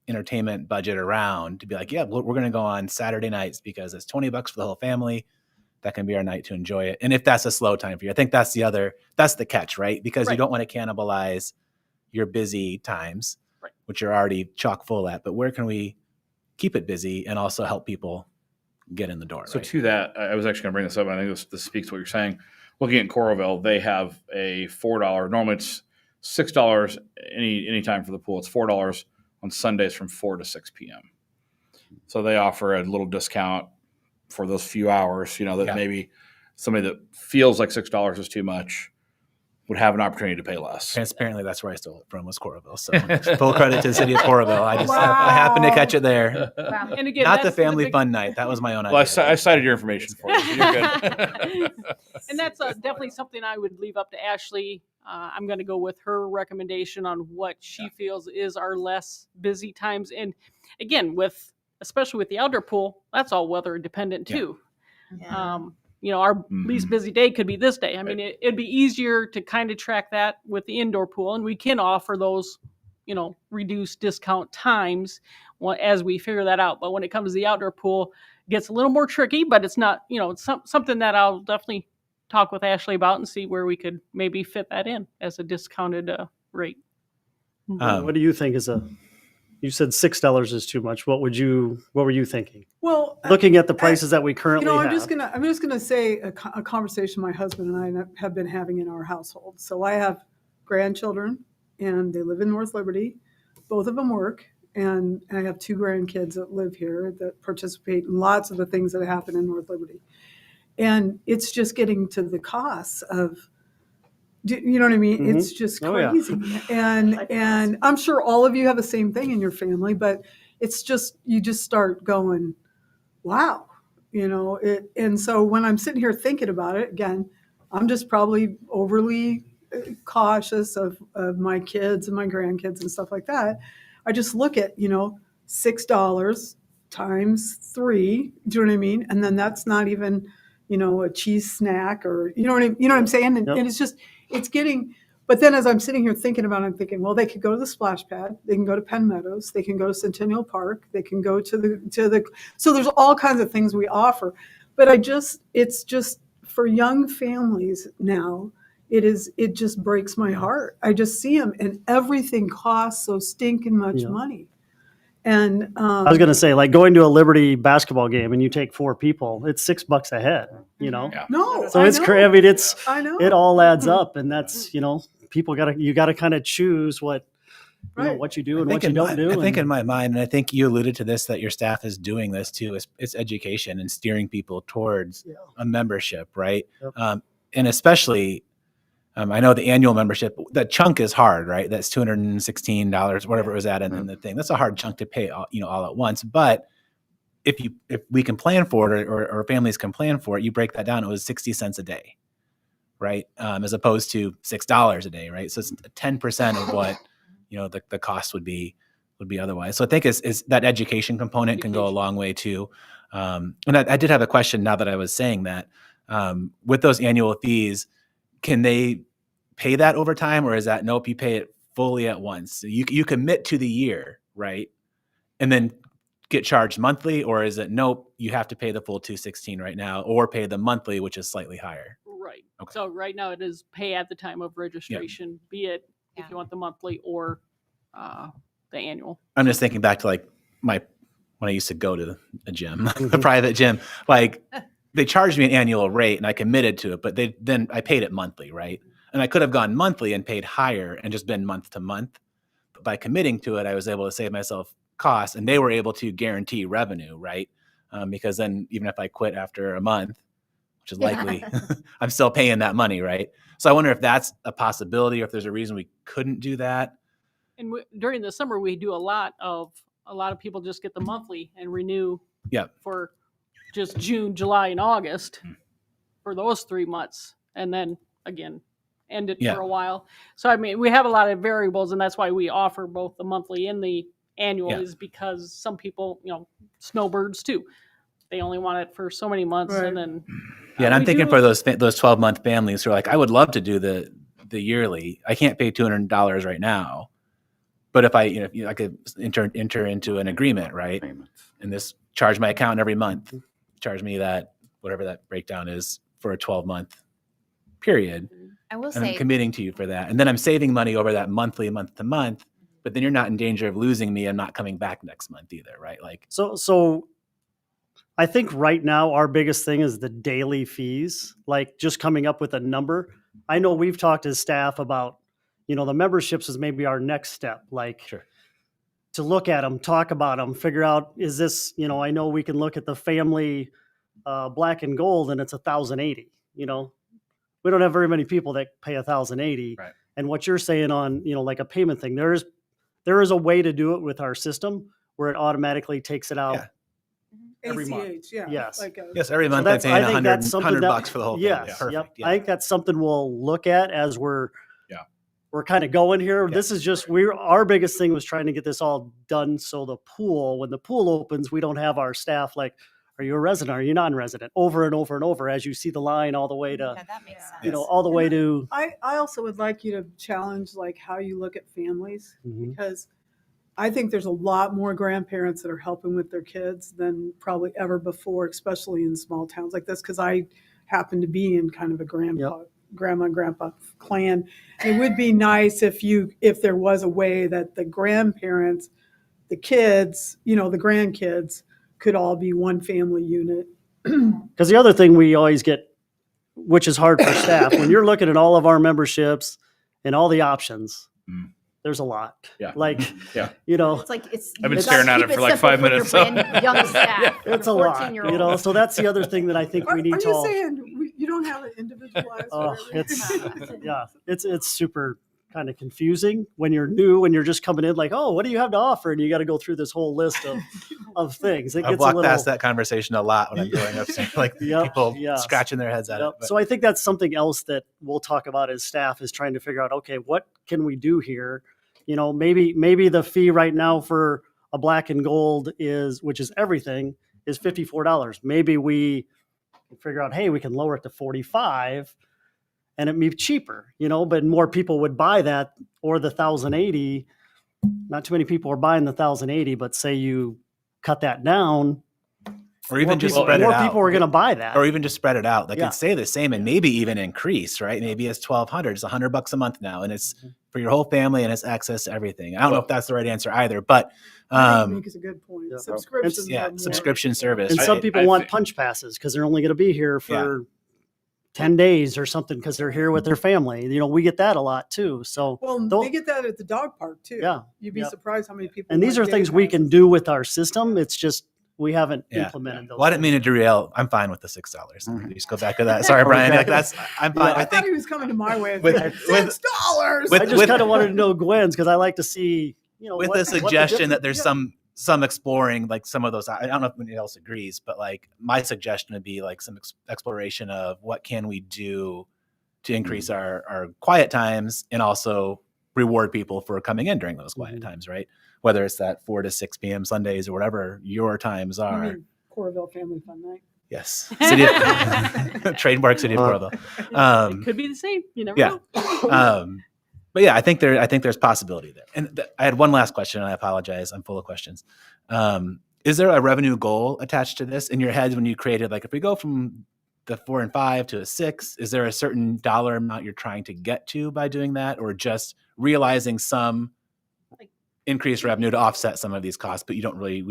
entertainment budget around to be like, yeah, we're going to go on Saturday nights because it's $20 for the whole family. That can be our night to enjoy it. And if that's a slow time for you, I think that's the catch, right? Because you Right. don't want to cannibalize your busy times, Right. which you're already chock full at, but where can we keep it busy and also help people get in the door? So right? to that, I was actually going to bring this up, and I think this speaks to what you're saying. Looking at Coralville, they have a $4. Normally it's $6 any time for the pool. It's $4 on Sundays from 4 to 6 p.m. So they offer a little discount for those few hours. That Yeah. maybe somebody that feels like $6 is too much would have an opportunity to pay less. Transparently, that's where I stole it from, was Coralville. So full credit to the city of Coralville. I happened to catch it there. Wow. And again, Not the that's family big- fun night. That was my own Well, idea. I cited your information for you. So you're good. And that's definitely something I would leave up to Ashley. I'm going to go with her recommendation on what she feels is our less busy times. And again, especially with the outdoor pool, that's all weather dependent too. Our least busy day could be this day. I mean, it'd be easier to kind of track that with the indoor pool, and we can offer those, reduced discount times as we figure that out. But when it comes to the outdoor pool, it gets a little more tricky, but it's not, it's something that I'll definitely talk with Ashley about and see where we could maybe fit that in as a discounted rate. What do you think you said $6 is too much. What were you thinking? Well, Looking at the prices that we currently I'm have. just gonna say a conversation my husband and I have been having in our household. So I have grandchildren, and they live in North Liberty. Both of them work, and I have 2 grandkids that live here that participate in lots of the things that happen in North Liberty. And it's just getting to the costs of, you know what I mean? Mhm. It's just Oh, yeah. crazy. And I'm sure all of you have the same thing in your family, but it's just, you just start going, wow, and so when I'm sitting here thinking about it, again, I'm just probably overly cautious of my kids and my grandkids and stuff like that. I just look at, $6 times 3, do you know what I mean? And then that's not even, a cheese snack, or, you know what I'm saying? And, Yep. and it's getting, but then as I'm sitting here thinking about it, I'm thinking, well, they could go to the splash pad, they can go to Penn Meadows, they can go to Centennial Park, they can go to the, so there's all kinds of things we offer. But it's just for young families now, it just breaks my heart. I just see them, and everything costs so stinking much Yeah. money. And I was going to say, like going to a Liberty basketball game and you take 4 people, it's $6 a head, Yeah. no, So it's crazy. I mean, I know. it all adds up, and that's, people you got to kind of choose what you do and what you don't do. I think and- in my mind, and I think you alluded to this, that your staff is doing this too, it's education and steering people towards a membership, right? Yep. And especially, I know the annual membership, the chunk is hard, right? That's $216, whatever it was at in the thing. That's a hard chunk to pay all at once. But if we can plan for it, or families can plan for it, you break that down, it was 60 cents a day, right? As opposed to $6 a day, right? So it's 10% of what the cost would be otherwise. So I think is that education component can go a long way too. And I did have a question now that I was saying that. With those annual fees, can they pay that over time, or is that nope, you pay it fully at once? So you commit to the year, right? And then get charged monthly, or is it nope, you have to pay the full 216 right now, or pay the monthly, which is slightly higher? Right. Okay. So right now it is pay at the time of registration, be it if Yeah. you want the monthly or the annual. I'm just thinking back to like when I used to go to a gym, a private gym, like they charged me an annual rate and I committed to it, but then I paid it monthly, right? And I could have gone monthly and paid higher and just been month to month. But by committing to it, I was able to save myself costs, and they were able to guarantee revenue, right? Because then even if I quit after a month, which is likely, I'm still paying that money, right? So I wonder if that's a possibility, or if there's a reason we couldn't do that. And during the summer, we do a lot of people just get the monthly and renew for just June, July, and August for those 3 months. And then again, end it for a while. So, I mean, we have a lot of variables, and that's why we offer both the monthly and the annual is because some people, snowbirds too. They only want it for so many months. Right. And then. And I'm thinking for those 12-month families who are like, I would love to do the yearly. I can't pay $200 right now. But if I could enter into an agreement, right? And this charge my account every month, charge me that, whatever that breakdown is for a 12-month period. I will And I'm say, committing to you for that. And then I'm saving money over that monthly, month to month, but then you're not in danger of losing me and not coming back next month either, right? Like, So I think right now our biggest thing is the daily fees, like just coming up with a number. I know we've talked as staff about, the memberships is maybe our next step, like to look at them, talk about them, figure out, is this, I know we can look at the family black and gold and it's 1,080, we don't have very many people that pay 1,080. Right. And what you're saying on, like a payment thing, there is a way to do it with our system where it automatically takes it out. Yeah. Every month. ACH, yeah. Yes. yes, every month that's- I'm paying I think that's something $100 that- for the whole thing. Yes, Yeah, perfect. yep. I think that's something we'll look at as we're kind of going here. Yeah. This is just our biggest thing was trying to get this all done so when the pool opens, we don't have our staff like, are you a resident? Are you non-resident? Over and over and over as you see the line all the way to, yeah, that makes sense. all the way to. I also would like you to challenge like how you look at families Mhm. because I think there's a lot more grandparents that are helping with their kids than probably ever before, especially in small towns like this. Because I happen to be in kind of a grandma and grandpa clan. It would be nice if there was a way that the grandparents, the kids, the grandkids could all be one family unit. Because the other thing we always get, which is hard for staff, when you're looking at all of our memberships and all the options, there's a lot. Yeah. Like, Yeah. It's like I've been staring at it for like 5 minutes. Your young staff. it's a your lot, 14-year-old. so that's the other thing that I think we need Are to you all. saying you don't have an individualized? Oh, for it's everything? it's super kind of confusing when you're new, when you're just coming in like, oh, what do you have to offer? And you got to go through this whole list of things. It I've gets walked a little, past that conversation a lot when I'm going upstairs, like Yep, people yes. scratching their heads at Yep. it. But So I think that's something else that we'll talk about as staff is trying to figure out, okay, what can we do here? Maybe the fee right now for a black and gold which is everything, is $54. Maybe we can figure out, hey, we can lower it to $45 and it'd be cheaper, but more people would buy that, or the 1,080. Not too many people are buying the 1,080, but say you cut that down, or even just people, spread it more out. people are going to buy that. Or even just spread it out. Like Yeah. it'd stay the same and maybe even increase, right? Maybe it's $1,200, it's $100 a month now, and it's for your whole family and it's access to everything. I don't know if that's the right answer either, but I think it's a good point. Yeah. Subscriptions. are more- subscription service. And right? some people I want think- punch passes because they're only going to be here for 10 days or something because they're here with their family. We get that a lot too. So, Well, Don't- they get that at the dog park too. Yeah, You'd be yeah. surprised how many people. and these are want day things we can passes. do with our system. It's just we haven't Yeah. implemented those. Well, I didn't mean to derail. I'm fine with the $6. You just go back to that. Sorry, Brian. Like I'm fine. I I thought think he was coming to my way. Of with- thinking, with- $6. with- I just kind of wanted to know Gwen's because I like to see, with what the suggestion that there's yeah. some exploring, like some of those. I don't know if anybody else agrees, but like my suggestion would be like some exploration of what can we do to increase our quiet times and also reward people for coming in during those quiet times, right? Whether it's that 4 to 6 p.m. Sundays or whatever your times You are. mean Corville Family Fun Night. Yes. City of, trademark City of Coralville. It could be the same. You never Yeah. know. But yeah, I think there's possibility there. And I had one last question, and I apologize. I'm full of questions. Is there a revenue goal attached to this in your head when you created, like, if we go from the 4 and 5 to a 6, is there a certain dollar amount you're trying to get to by doing that, or just realizing some increased revenue to offset some of these costs, but we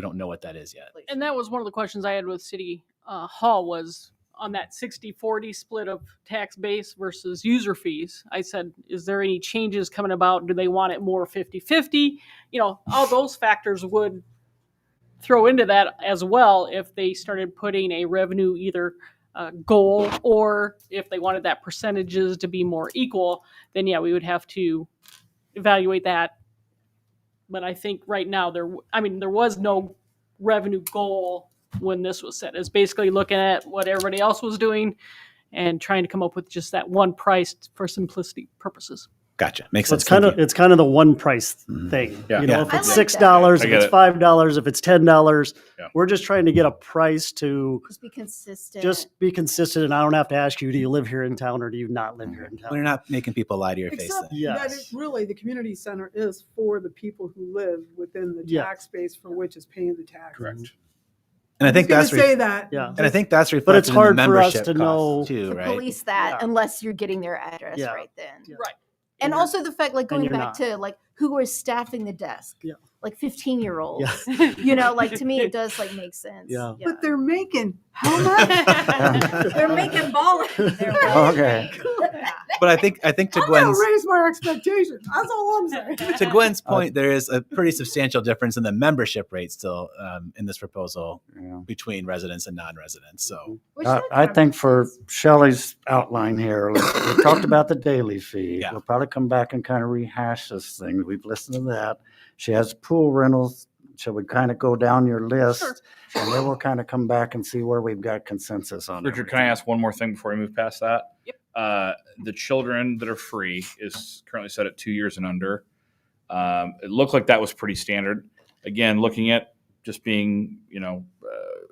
don't know what that is yet? And that was one of the questions I had with City Hall was on that 60-40 split of tax base versus user fees. I said, is there any changes coming about? Do they want it more 50-50? All those factors would throw into that as well if they started putting a revenue either goal, or if they wanted that percentages to be more equal, then yeah, we would have to evaluate that. But I think right now there was no revenue goal when this was set. It's basically looking at what everybody else was doing and trying to come up with just that one price for simplicity purposes. Gotcha. Makes So sense. it's kind of the one price thing. Yeah. You know, Yeah. if I it's like $6, that. if I it's get it. $5, if it's $10, Yeah. we're just trying to get a price to Just be consistent. just be consistent. And I don't have to ask you, do you live here in town or do you not live here in When you're town? not making people lie to your face. Except then. Yes. that it really, the community center is for the people who live within the Yeah. tax base for which is paying the tax. Correct. And I think I was that's gonna say that. Yeah. and I think that's reflected But it's hard in the for us membership to know- costs too, to right? police that Yeah. unless you're getting their address Yeah. right then. Yeah. Right. And you're- also the fact, like, going you're back not. to like who was staffing the desk, Yeah. like 15-year-olds. Yeah. Like, to me, it does like make sense. Yeah. But they're making how much? they're making ballers. Okay. But I think to I'm gonna Gwen's raise my expectations. That's all I'm saying. to Gwen's point, there is a pretty substantial difference in the membership rate still in this proposal Yeah. between residents and non-residents. So I think for Shelley's outline here, we talked about the daily fee. Yeah. We'll probably come back and kind of rehash this thing. We've listened to that. She has pool rentals. Shall we kind of go down your list? Sure. And then we'll kind of come back and see where we've got consensus on. Richard, can I ask one more thing before we move past that? Yep. The children that are free is currently set at 2 years and under. It looked like that was pretty standard. Again, looking at just being,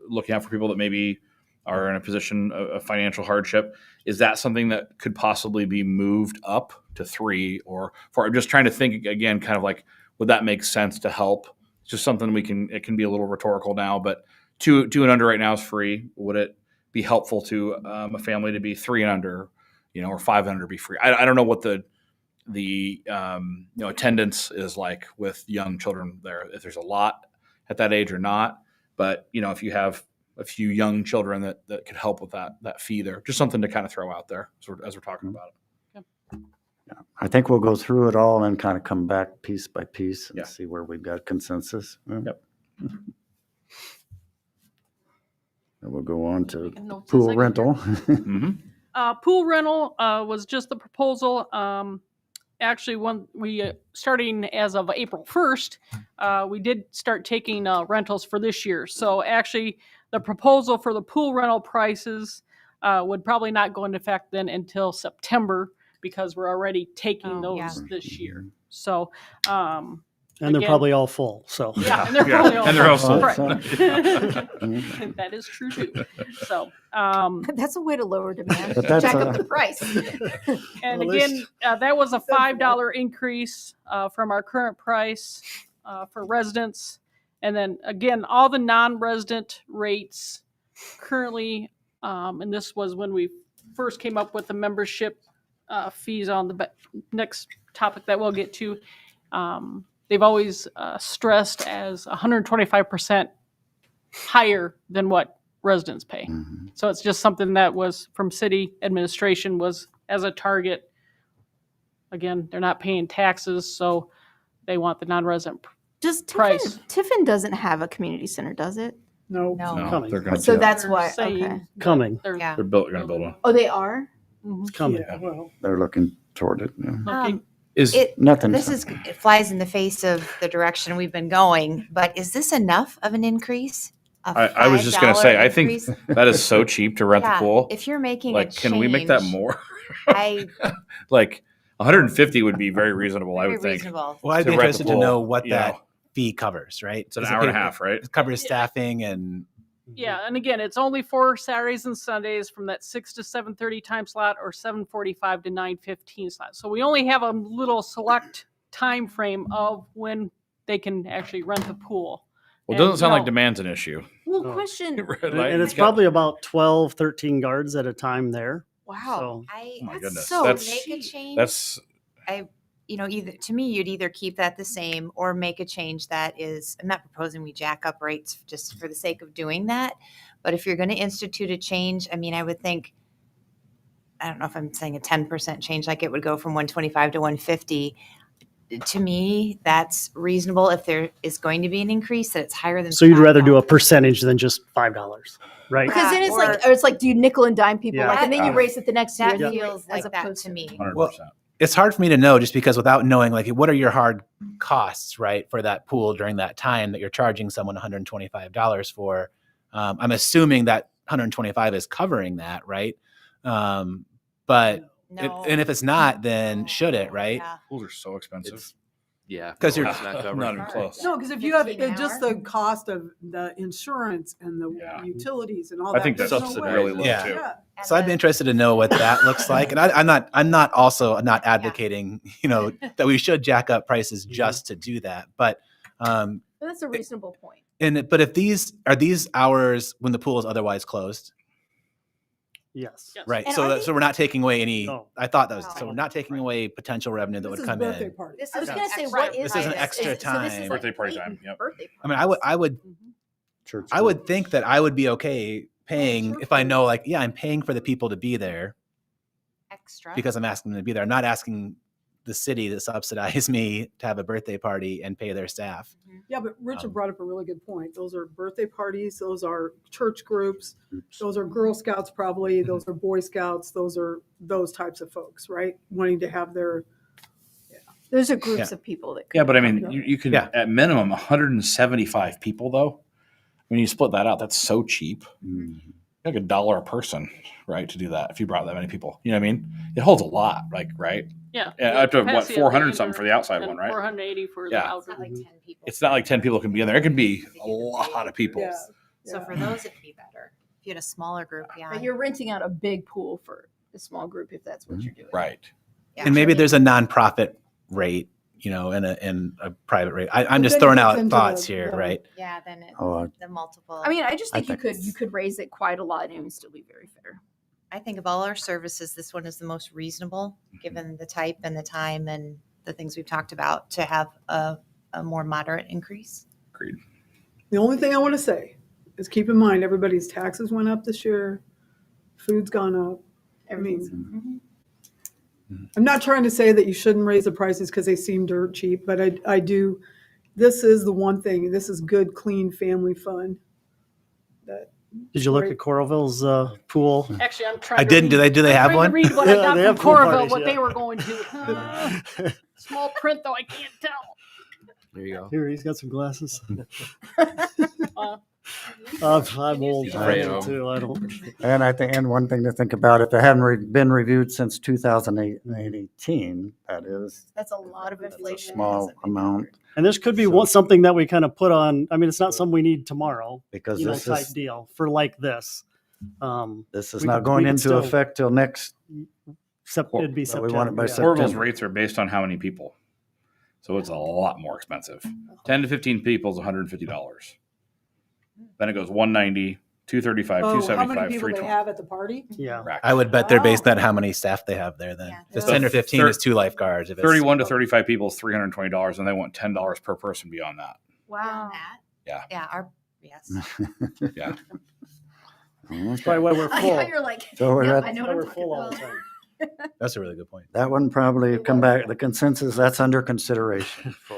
looking out for people that maybe are in a position of financial hardship. Is that something that could possibly be moved up to 3 or 4? I'm just trying to think again, kind of like, would that make sense to help? It's just something it can be a little rhetorical now, but 2 and under right now is free. Would it be helpful to a family to be 3 and under, or 5 and under be free? I don't know what the attendance is like with young children there, if there's a lot at that age or not. But, if you have a few young children that could help with that fee there, just something to kind of throw out there as we're talking about it. I think we'll go through it all and kind of come back piece by piece and Yeah. see where we've got consensus. Yep. And we'll go on to Taking notes a pool second rental. Mm-hmm. Pool rental was just the proposal. Actually, when we starting as of April 1st, we did start taking rentals for this year. So actually, the proposal for the pool rental prices would probably not go into effect then until September, because we're already taking Oh, those yeah. this year. So, And they're Again- probably all full. So yeah, and they're Yeah, probably all and they're all full. full. Right. That is true too. So, That's a way to lower demand. But that's Jack a- up the price. and Well, again, that was a $5 increase from our current price for residents. And then again, all the non-resident rates currently, and this was when we first came up with the membership fees on the next topic that we'll get to. They've always stressed as 125% higher than what residents pay. Mhm. So it's just something that was from city administration was as a target. Again, they're not paying taxes, so they want the non-resident. Does Price. Tiffin doesn't have a community center, does it? No. No. No, Coming. they're going So to. that's They're why. saying Okay. that Coming. They're Yeah. They're going to build one. Oh, they are. mhm, coming. Yeah, well, They're looking toward it. Yeah. looking. Is Nothing. It flies in the face of the direction we've been going, but is this enough of an increase? I was just going to say, I think increase? that is so cheap to rent Yeah, the pool. if you're making Like, can we make that change, more? I Like 150 would be very reasonable, I very would think. reasonable. well, I'd To be rent the interested to pool, know what you that know. fee covers, right? It's an Does it hour and a pay- half, right? It covers staffing and Yeah, and again, it's only for Saturdays and Sundays from that 6 to 7:30 time slot or 7:45 to 9:15 slot. So we only have a little select time frame of when they can actually rent the pool. Well, it And, doesn't sound you like know, demand's an issue. Well, No. question. Right, And, like, and it's you got- probably about 12, 13 guards at a time there. Wow. So I Oh my That's goodness, so that's make a change. that's Either to me, you'd either keep that the same or make a change that is. I'm not proposing we jack up rates just for the sake of doing that, but if you're going to institute a change, I mean, I would think. I don't know if I'm saying a 10% change, like it would go from 125 to 150. To me, that's reasonable. If there is going to be an increase, that it's higher than. so you'd rather do a $5. percentage than just $5, right? Because then it's or- like, or it's like, do you nickel and dime people, Yeah. like, and then you That- raise it the next year. That and then you feels raise- as like that opposed to me. 100%. It's hard for me to know just because without knowing, like, what are your hard costs, right, for that pool during that time that you're charging someone $125 for. I'm assuming that 125 is covering that, right? But No. and if it's not, then No. should it, right? Yeah. Pools are so expensive. It's, yeah. 'Cause you're- it's not covered. Not even close. No, because if you have 15 an just hour? the cost of the insurance and the Yeah. utilities and all I that. think that's there's no subsidized. way. really low Yeah. too. Yeah. And So I'd be then- interested to know what that looks like. And I'm not also not advocating, that we should jack up prices just to do that. But But that's a reasonable point. but if these hours when the pool is otherwise closed, Yes. Yes. right? And So are so we're not taking away any. No. I thought that was No. so we're not taking away potential revenue that This would is come birthday in. party. This I was is going to say, extra what is This is an this? extra So this is time. like Birthday party blatant time, yep. Birthday I mean, parties. I would Church. I would think that I would be okay paying if I know, like, yeah, I'm paying for the people to be there extra. because I'm asking them to be there. I'm not asking the city to subsidize me to have a birthday party and pay their staff. Yeah, but Richard Um, brought up a really good point. Those are birthday parties, those are church groups, Oops. those are Girl Scouts probably, those are Boy Scouts, those are those types of folks, right? Wanting to have their, Those are groups Yeah. of people that. Yeah, but I mean, Yeah. you can Yeah. at minimum 175 people though. When you split that out, that's so cheap. Mhm. Like $1 a person, right? To do that, if you brought that many people, you know what I mean? It holds a lot, like right. Yeah. Yeah, up to what, Capacity of 400 the something for the outside and one, right? 480 for the Yeah. It's outdoor. not like 10 people. It's not like 10 people can be in there. It can be a lot of people. yeah. So yeah. for those, it'd be better. If you had a smaller group, yeah. But you're renting out a big pool for a small group if that's what you're doing. Right. Yeah. And maybe there's a nonprofit rate, and a private rate. I'm But just then it throwing gets out into thoughts the- here, the- right? Yeah, then it, Oh, the multiple. I mean, I just I think think you could raise it quite a lot and it would still be very fair. I think of all our services, this one is the most reasonable, given the type and the time and the things we've talked about, to have a more moderate increase. Agreed. The only thing I want to say is keep in mind, everybody's taxes went up this year, food's gone up. I mean, I'm not trying to say that you shouldn't raise the prices because they seem dirt cheap, but I do, this is the one thing, this is good, clean family fun. That Did you look Right. at Coralville's pool? Actually, I'm trying. I didn't. To read, Do they have trying one? To read what I Yeah, got they from have pool Corville, parties, what yeah. they were going to. Small print though, I can't tell. There you go. Here, he's got some glasses. Uh, I'm old. He's I afraid am of 'em. too. I don't. And I think, and one thing to think about, if they haven't been reviewed since 2018, that is That's a lot of a inflation. small amount, And this could be something that we kind of put on. I mean, it's not something we need tomorrow, because type this deal for like this. is we not could- going we could into still- effect till next, It'd be But we want it by September. September. Corville's rates are based on how many people. So it's a lot more expensive. 10 to 15 people is $150. Then it goes 190, 235, Oh, how many 275, people they 320. have at the party? Yeah. I would bet they're Wow. based on how many staff they have there. Then Yeah. if it's Yeah. 10 or 15 Thir- is 2 lifeguards. If it's 31 to 35 people is $320, and they want $10 per person beyond that. Wow. That? Yeah. Yeah, yes. Yeah. That's probably why we're I full. know you're like, So we're yep, at- I know That's what why I'm we're full talking all the about. time. That's a really good point. that one probably come back, the consensus, that's under consideration for,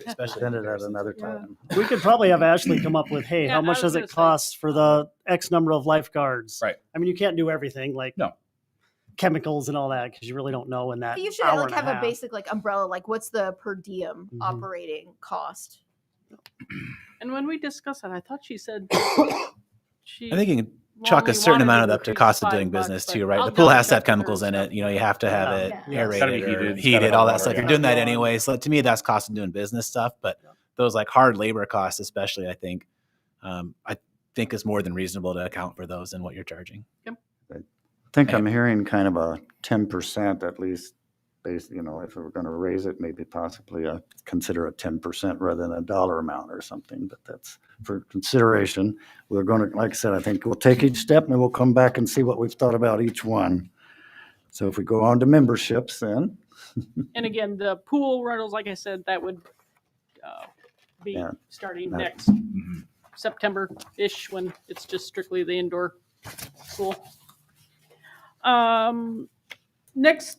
Especially send it at another time. We could probably have Ashley come up with, hey, Yeah, how I much was does it gonna say. cost for the X number of lifeguards? Right. I mean, you can't do everything like No. chemicals and all that because you really don't know in that. But you should hour like and have a half. basic like umbrella, like what's the per diem Mhm. operating cost? and when we discussed that, I thought she said she. I think you can chalk a wrongly certain wanted amount of to that to increase cost of $5, doing business but too, right? I'll The pool has to double have check with her chemicals in and it. You have to have it Yeah. Yeah. aerated It's gotta be or heated. It's heated, gotta all have that stuff. water, You're yeah. doing that anyway. So to me, that's cost of doing business stuff. But those like hard labor costs, especially, I think, think is more than reasonable to account for those and what you're charging. I think I'm hearing kind of a 10% at least, based, if we're going to raise it, maybe possibly consider a 10% rather than a dollar amount or something, but that's for consideration. We're going to, like I said, I think we'll take each step and we'll come back and see what we've thought about each one. So if we go on to memberships then. And again, the pool rentals, like I said, that would be Yeah. starting That- next September-ish when it's just strictly the indoor pool. Next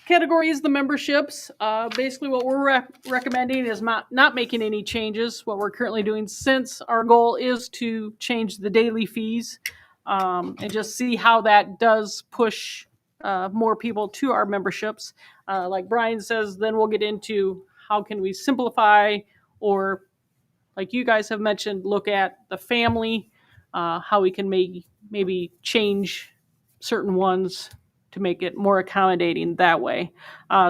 category is the memberships. Basically, what we're recommending is not making any changes. What we're currently doing, since our goal is to change the daily fees and just see how that does push more people to our memberships. Like Brian says, then we'll get into how can we simplify, or like you guys have mentioned, look at the family, how we can maybe change certain ones to make it more accommodating that way.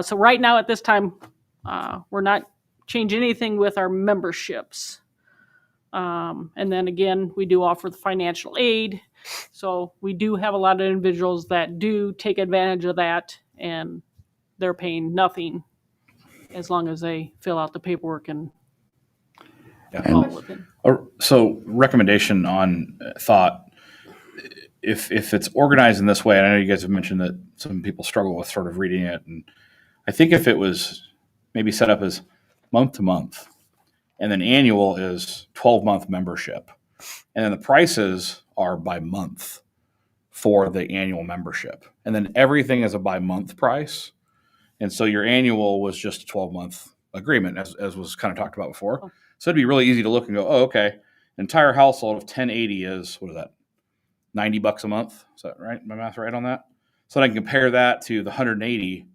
So right now at this time, we're not changing anything with our memberships. And then again, we do offer the financial aid. So we do have a lot of individuals that do take advantage of that, and they're paying nothing as long as they fill out the paperwork and follow within. So recommendation on thought, if it's organized in this way, and I know you guys have mentioned that some people struggle with sort of reading it, and I think if it was maybe set up as month to month, and then annual is 12-month membership, and then the prices are by month for the annual membership, and then everything is a by month price, and so your annual was just a 12-month agreement, as was kind of talked about before. Oh. So it'd be really easy to look and go, oh, okay, entire household of 1080 is, what is that, $90 a month? Is that right? My math right on that? So I can compare that to the 180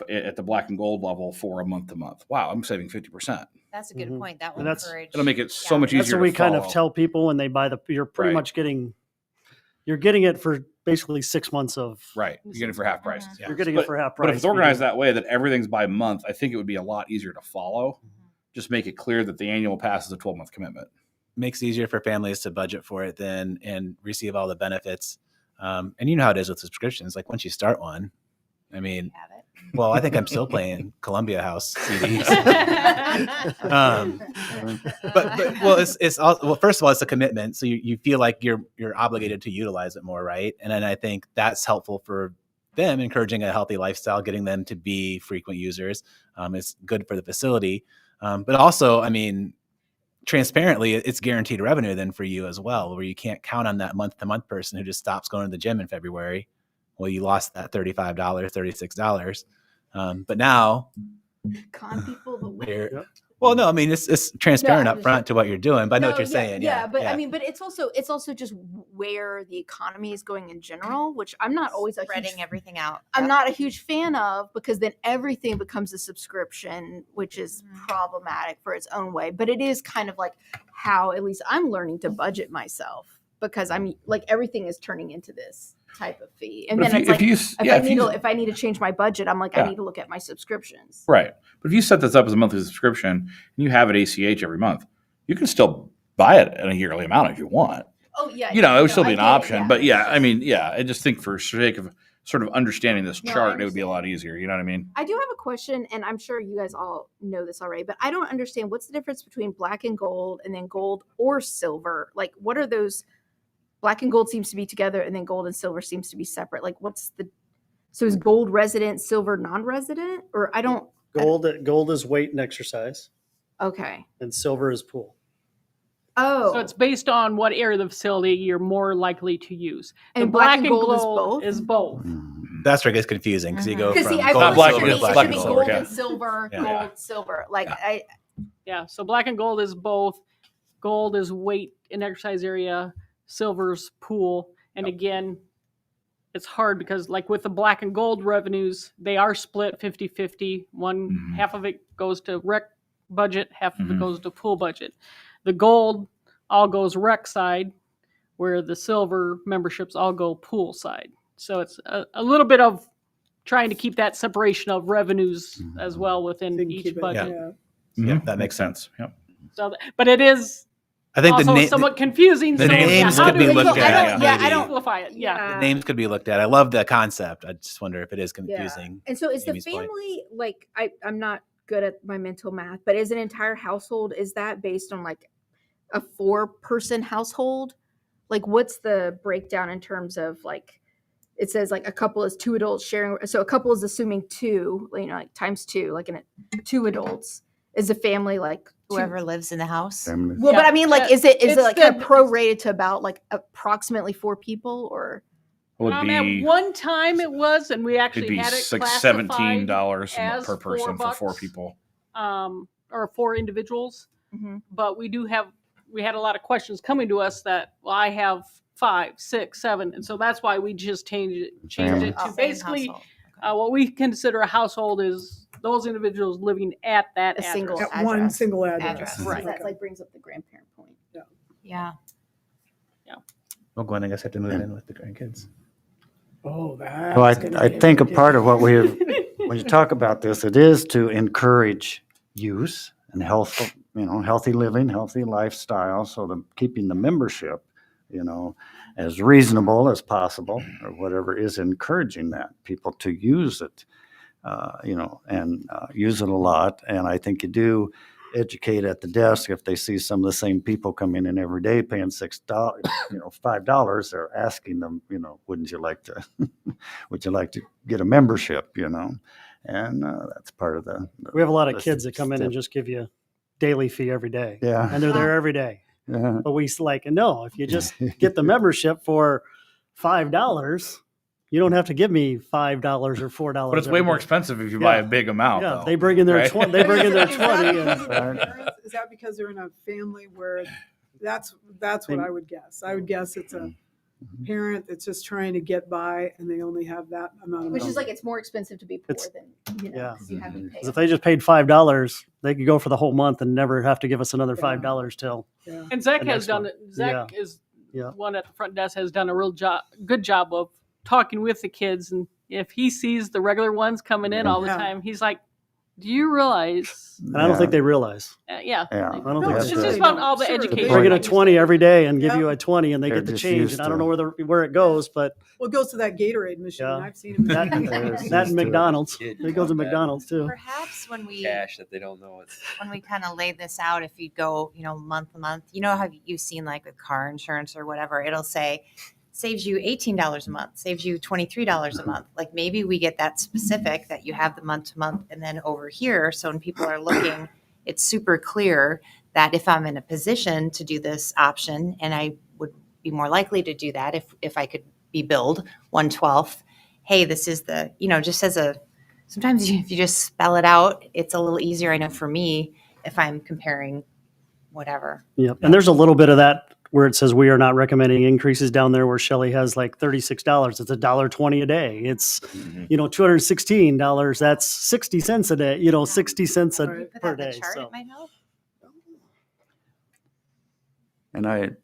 at the black and gold level for a month to month. Wow, I'm saving 50%. That's a good Mhm. point. That will And that's- encourage. It'll make it so Yeah. much easier That's what to we kind of follow. tell people when they buy you're pretty Right. much you're getting it for basically 6 months of, Right, you get it for half price. Mhm. Yeah. you're getting But- it for half price. But if it's organized that way, that everything's by month, I think it would be a lot easier to follow. Just make it clear that the annual pass is a 12-month commitment. Makes it easier for families to budget for it then and receive all the benefits. And you know how it is with subscriptions. Like once you start one, I mean, Have it. well, I think I'm still playing Columbia House CDs. But well, it's all, well, first of all, it's a commitment. So you feel like you're obligated to utilize it more, right? And then I think that's helpful for them, encouraging a healthy lifestyle, getting them to be frequent users. It's good for the facility. But also, I mean, transparently, it's guaranteed revenue then for you as well, where you can't count on that month to month person who just stops going to the gym in February. Well, you lost that $35, $36. But now, Con people the way. Yep. well, no, I mean, it's transparent No, up front to what you're doing, but I know what No, you're saying. Yeah, but yeah. I mean, but it's also just where the economy is going in general, which I'm not always a Spreading huge, everything out. I'm Yep. not a huge fan of, because then everything becomes a subscription, which is Mhm. problematic for its own way. But it is kind of like how at least I'm learning to budget myself, because I'm like everything is turning into this type of fee, and But then it's like if I need to change my budget, I'm like Yeah. I need to look at my subscriptions. Right. But if you set this up as a monthly subscription and you have it ACH every month, you can still buy it in a yearly amount if you want. Oh yeah, You know, it would no, still I be an get it, option. yeah. But yeah, I mean, yeah, I just think for sake of sort of understanding this No, I chart, it would be a understand. lot easier. You know what I mean? I do have a question, and I'm sure you guys all know this already, but I don't understand what's the difference between black and gold and then gold or silver. Like, what are those? Black and gold seems to be together, and then gold and silver seems to be separate. Like, what's the? So is gold resident, silver non-resident, or I don't? gold is weight and exercise, Okay. and silver is pool. Oh, So it's based on what area of the facility you're more likely to use. and The black and gold is both. That's where it gets confusing because you go Because from see, I gold Not to black silver and to gold, it black should and be silver. gold yeah. and silver, Yeah. gold, silver. Like Yeah. Yeah, so black and gold is both. Gold is weight in exercise area, silver's pool. And again, it's hard because like with the black and gold revenues, they are split 50-50. One Mhm. half of it goes to rec budget, half of it Mhm. goes to pool budget. The gold all goes rec side, where the silver memberships all go pool side. So it's a little bit of trying to keep that separation of revenues as well within Think each keep it- budget. yeah. Yeah, Mhm. that makes sense. Yep. So, but it is I think also the, somewhat confusing. the so names how could do be we- looked I at. don't- yeah, I maybe. don't- Simplify it. Yeah. The names could be looked at. I love the concept. I just wonder if it is Yeah. confusing. And so is the Amy's point. family like I'm not good at my mental math, but is an entire household, is that based on like a 4-person household? Like what's the breakdown in terms of like it says like a couple is 2 adults sharing, so a couple is assuming 2, like times 2, like 2 adults. Is the family like Whoever lives in the house. Family. Well, but I mean, like, is it It's like kind the- of prorated to about like approximately 4 people, or Would At be one time it was, and we actually it'd be had it $17 classified as per person for 4 $4, people. or 4 individuals. Mhm. But we had a lot of questions coming to us that, well, I have 5, 6, 7, and so that's why we just changed it Family. to Same basically household. Okay. what we consider a household is those individuals living at that a address. single At one address. single address. Address. Right. That like brings up the grandparent point. Yeah. Well, Gwen, I guess I have to move in with the grandkids. Oh, that's Well, gonna I be think a ridiculous. part of what we have, when you talk about this, it is to encourage use and healthy living, healthy lifestyle, so that keeping the membership, as reasonable as possible, or whatever is encouraging that people to use it, and use it a lot. And I think you do educate at the desk if they see some of the same people coming in every day paying $6, $5. They're asking them, would you like to get a membership, and that's part of the. We have a lot of the kids that come in and step. just give you daily fee every day. Yeah. And they're there every day. Yeah. But we no, if you just get the membership for $5, you don't have to give me $5 or $4. But it's way every more day. expensive if you Yeah. buy a big amount. Yeah, though, they bring in their right? 20. They bring in their Is that 20. because of the And, parents? Is that because they're in a family where that's what I would guess. I would guess it's a parent that's just trying to get by and they only have that amount of Which money. is like it's more expensive to be poor It's- than yeah. because you have to pay. 'cause if they just paid $5, they could go for the whole month and never have to give us another Yeah. $5 till. Yeah. And Zach The has next done one. it. Zach is Yeah. one at the front desk has done a good job of talking with the kids. And if he sees the regular ones coming in all the Yeah. time, he's like, "Do you realize?" And I don't think they realize. Yeah, Yeah. Like, I don't No, think it's they just do. about all the Sure, education. Bring in a like you 20 said. every day and give Yeah. you a 20 and they They're get the just change. used And I don't know to where it goes, but Well, it goes to that Gatorade machine. Yeah. I've seen them. that, There's that used and to it. McDonald's. Kid, It goes to that McDonald's too. Perhaps when we cash that they don't know it's kind of lay this out, if you go, month to month, how you've seen like with car insurance or whatever, it'll say saves you $18 a month, saves you $23 a month. Like maybe we get that specific that you have the month to month, and then over here, so when people are looking, it's super clear that if I'm in a position to do this option, and I would be more likely to do that if I could be billed 1/12, hey, this is the, just as a, sometimes if you just spell it out, it's a little easier. I know for me, if I'm comparing whatever. Yep. And there's a little bit of that where it says we are not recommending increases down there where Shelley has like $36. It's $1.20 a day. It's, $216. That's 60 cents a day, 60 cents Right. Put per that in day. the chart, So. it might help. And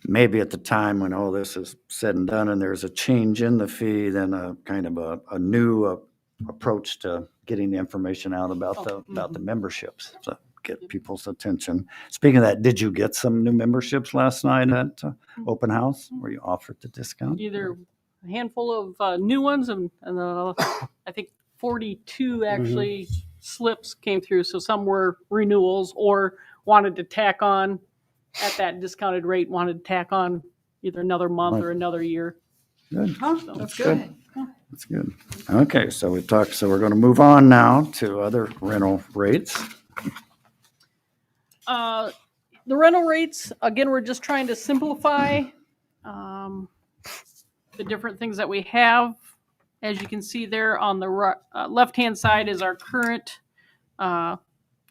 maybe at the time when all this is said and done and there's a change in the fee, then a kind of a new approach to getting the information out about the memberships to get people's attention. Speaking of that, did you get some new memberships last night at open house where you offered the discount? Either a handful of new ones and I think 42 actually slips came through. So some were renewals or wanted to tack on at that discounted rate, wanted to tack on either another month or another year. Good. Oh, that's good. That's good. Okay, so we're going to move on now to other rental rates. The rental rates, again, we're just trying to simplify the different things that we have. As you can see there on the left-hand side is our current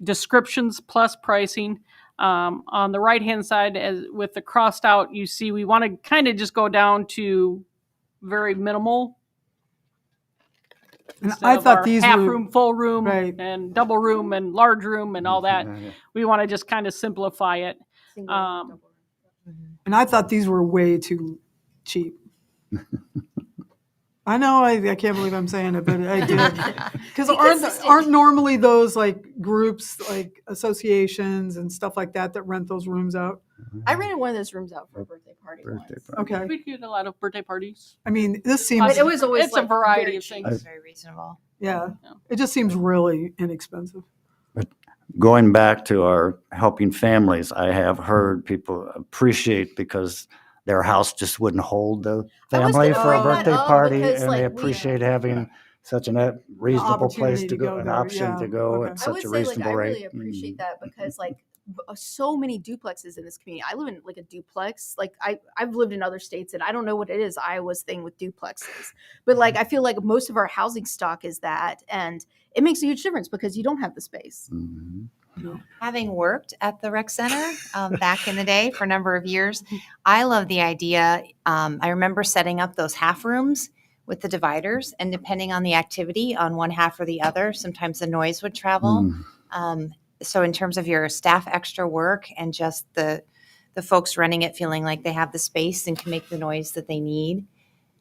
descriptions plus pricing. On the right-hand side, with the crossed out, you see we want to kind of just go down to very minimal. And Instead I of thought our these half were room, full room, right. and double room, and large room, and all that. Yeah. We want to just kind of simplify it. Single, double. And I thought these were way too cheap. I know, I can't believe I'm saying it, but I did. Because aren't normally those like groups, like associations and stuff like that rent those rooms out? I rented one of those rooms out for a birthday party Birthday once. party. Okay. We get a lot of birthday parties. I mean, this seems, But it was always It's a like, variety very of cheap. things. Very reasonable. yeah, Yeah. it just seems really inexpensive. Going back to our helping families, I have heard people appreciate because their house just wouldn't hold the I was family gonna for a bring that birthday up party, because, and they like, we- appreciate having such a reasonable place opportunity to go, an there, option yeah, to go okay. at I such would a say, like, reasonable I rate. really appreciate that because, like, so many duplexes in this community. I live in like a duplex. Like I've lived in other states and I don't know what it is Iowa's thing with duplexes, but like I feel like most of our housing stock is that, and it makes a huge difference because you don't have the space. Mhm. Having worked at the rec center back in the day for a number of years, I love the idea. I remember setting up those half rooms with the dividers, and depending on the activity on one half or the other, sometimes the noise would travel. So in terms of your staff extra work and just the folks running it feeling like they have the space and can make the noise that they need,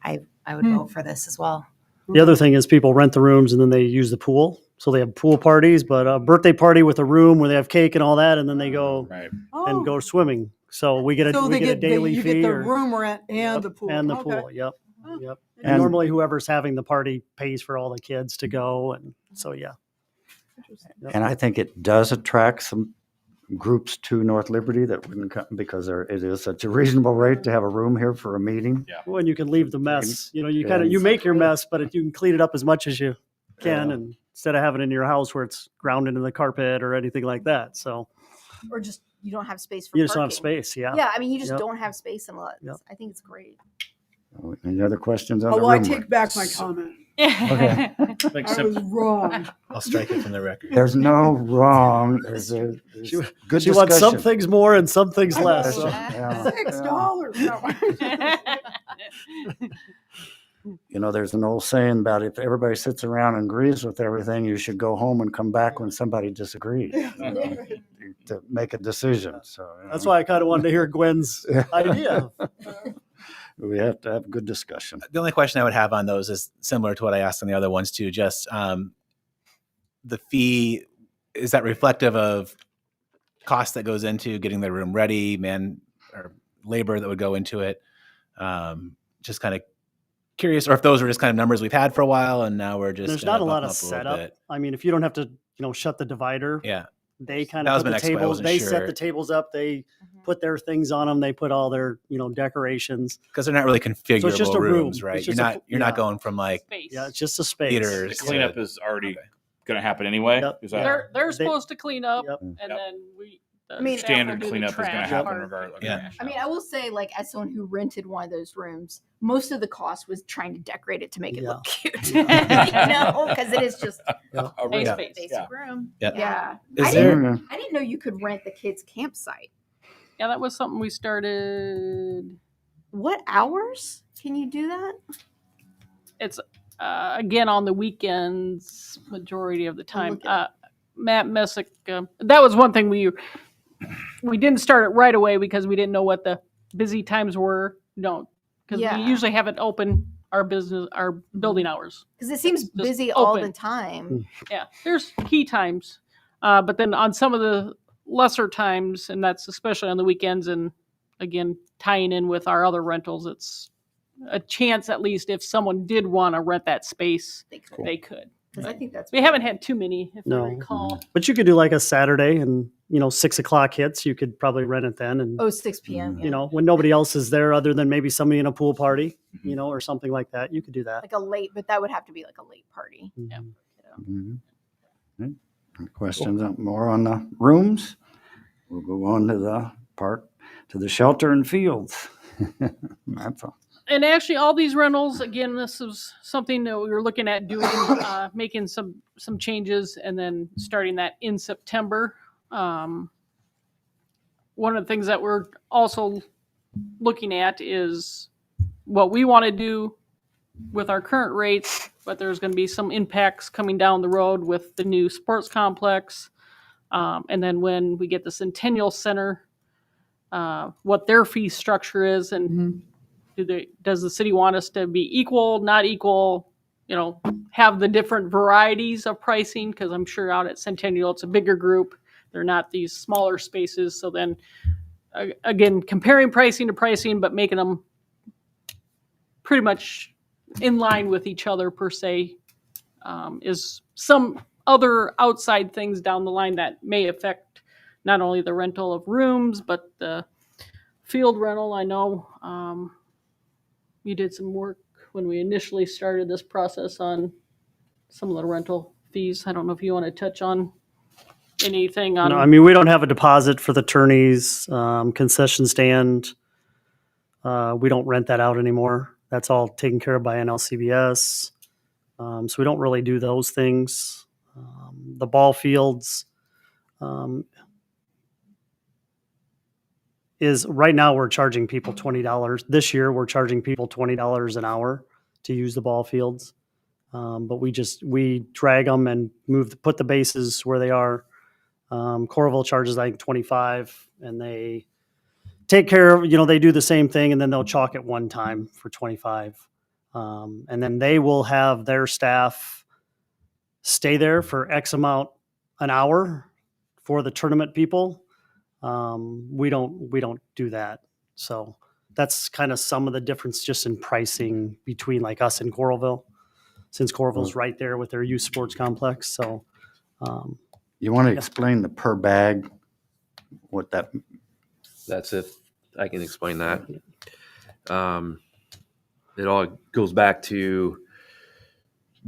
I would vote for this as well. The other thing is people rent the rooms and then they use the pool. So they have pool parties, but a birthday party with a room where they have cake and all that, and then they go Right. and go swimming. So we get a So we they get a daily you fee get the or room rent and Yep, the pool. and the Okay. pool. Yep. Oh, Yep. And- And normally whoever's having the party pays for all the kids to go, and so yeah. And I think it does attract some groups to North Liberty that wouldn't come because it is such a reasonable rate to have a room here for a meeting. When you can leave the mess, you Yeah. you make your mess, but if you can clean it up as much as you can, Yeah. and instead of having it in your house where it's ground into the carpet or anything like that. So Or just you don't have space for you just don't have parking. space. Yeah. Yeah, I mean you just Yep. don't have space unless Yep. I think it's great. Any other questions on Oh, the well, I room? take back my comment. Okay. Like I was wrong. I'll strike it from the record. There's no wrong. There's a She- good She wants some discussion. things more and some things I less. know. So. Yeah. $6. No. You know, there's an old saying about if everybody sits around and agrees with everything, you should go home and come back when somebody disagrees to make a decision. So That's why I kind of wanted to hear Gwen's idea. we have to have good discussion. The only question I would have on those is similar to what I asked on the other ones too. Just the fee, is that reflective of cost that goes into getting the room ready, man, or labor that would go into it? Just kind of curious, or if those are just kind of numbers we've had for a while and now we're just There's gonna not a bump lot them of up a little setup. bit. I mean, if you don't have to, shut the divider, Yeah. they kind That was of my put the next point. I tables. wasn't They sure. set the tables up. They put their things on them. They put all their, decorations. Because they're not really configurable just a room. rooms, right? It's You're just not you're not yeah. going from like Space. Yeah, it's just a space. theaters. The cleanup is already going to happen anyway. Yep. Is that They're They- supposed to clean up, Yep. and Yep. then the I mean, staff will standard do the cleanup is going to trash happen part. regardless? Yeah. I mean, I will say, like, as someone who rented one of those rooms, most of the cost was trying to decorate it to make it look cute. You know, because it is just A A room. space. basic Yeah. room. Yeah. Yeah. Is I there- didn't, I didn't know you could rent the kids' campsite. Yeah, that was something we started. What hours can you do that? It's again on the weekends, majority of the time. look at Matt Messick. That was one thing we didn't start it right away because we didn't know what the busy times were. No, because Yeah. we usually have it open our building hours. Because it seems Just busy all open. the time. Yeah, there's key times, but then on some of the lesser times, and that's especially on the weekends, and again tying in with our other rentals, it's a chance at least if someone did want to rent that space, They could. they could. Because I think that's. We haven't had too many, if No. I recall. But you could do like a Saturday and, 6:00 hits, you could probably rent it then. And, 6 p.m. Yeah. when nobody else is there other than maybe somebody in a pool party, or something like that, you could do that. Like a late, but that would have to be like a late party. Yeah. Mhm. Any questions more on the rooms? We'll go on to the park, to the shelter and fields. That's all. And actually, all these rentals, again, this is something that we were looking at doing, making some changes, and then starting that in September. One of the things that we're also looking at is what we want to do with our current rates, but there's going to be some impacts coming down the road with the new sports complex. And then when we get the Centennial Center, what their fee structure is, and does the city want us to be equal, not equal, have the different varieties of pricing? Because I'm sure out at Centennial, it's a bigger group. They're not these smaller spaces. So then again, comparing pricing to pricing, but making them pretty much in line with each other per se, is some other outside things down the line that may affect not only the rental of rooms, but the field rental. I know you did some work when we initially started this process on some of the rental fees. I don't know if you want to touch on anything on. No, I mean, we don't have a deposit for the attorneys, concession stand. We don't rent that out anymore. That's all taken care of by NLCBS. So we don't really do those things. The ball fields is right now we're charging people $20. This year we're charging people $20 an hour to use the ball fields. But we drag them and put the bases where they are. Coralville charges I think 25, and they take care of, they do the same thing, and then they'll chalk it one time for 25. And then they will have their staff stay there for X amount an hour for the tournament people. We don't do that. So that's kind of some of the difference just in pricing between like us and Coralville, since Coralville's right there with their youth sports complex. So, You want to explain the per bag, what that, That's if I can explain that. It all goes back to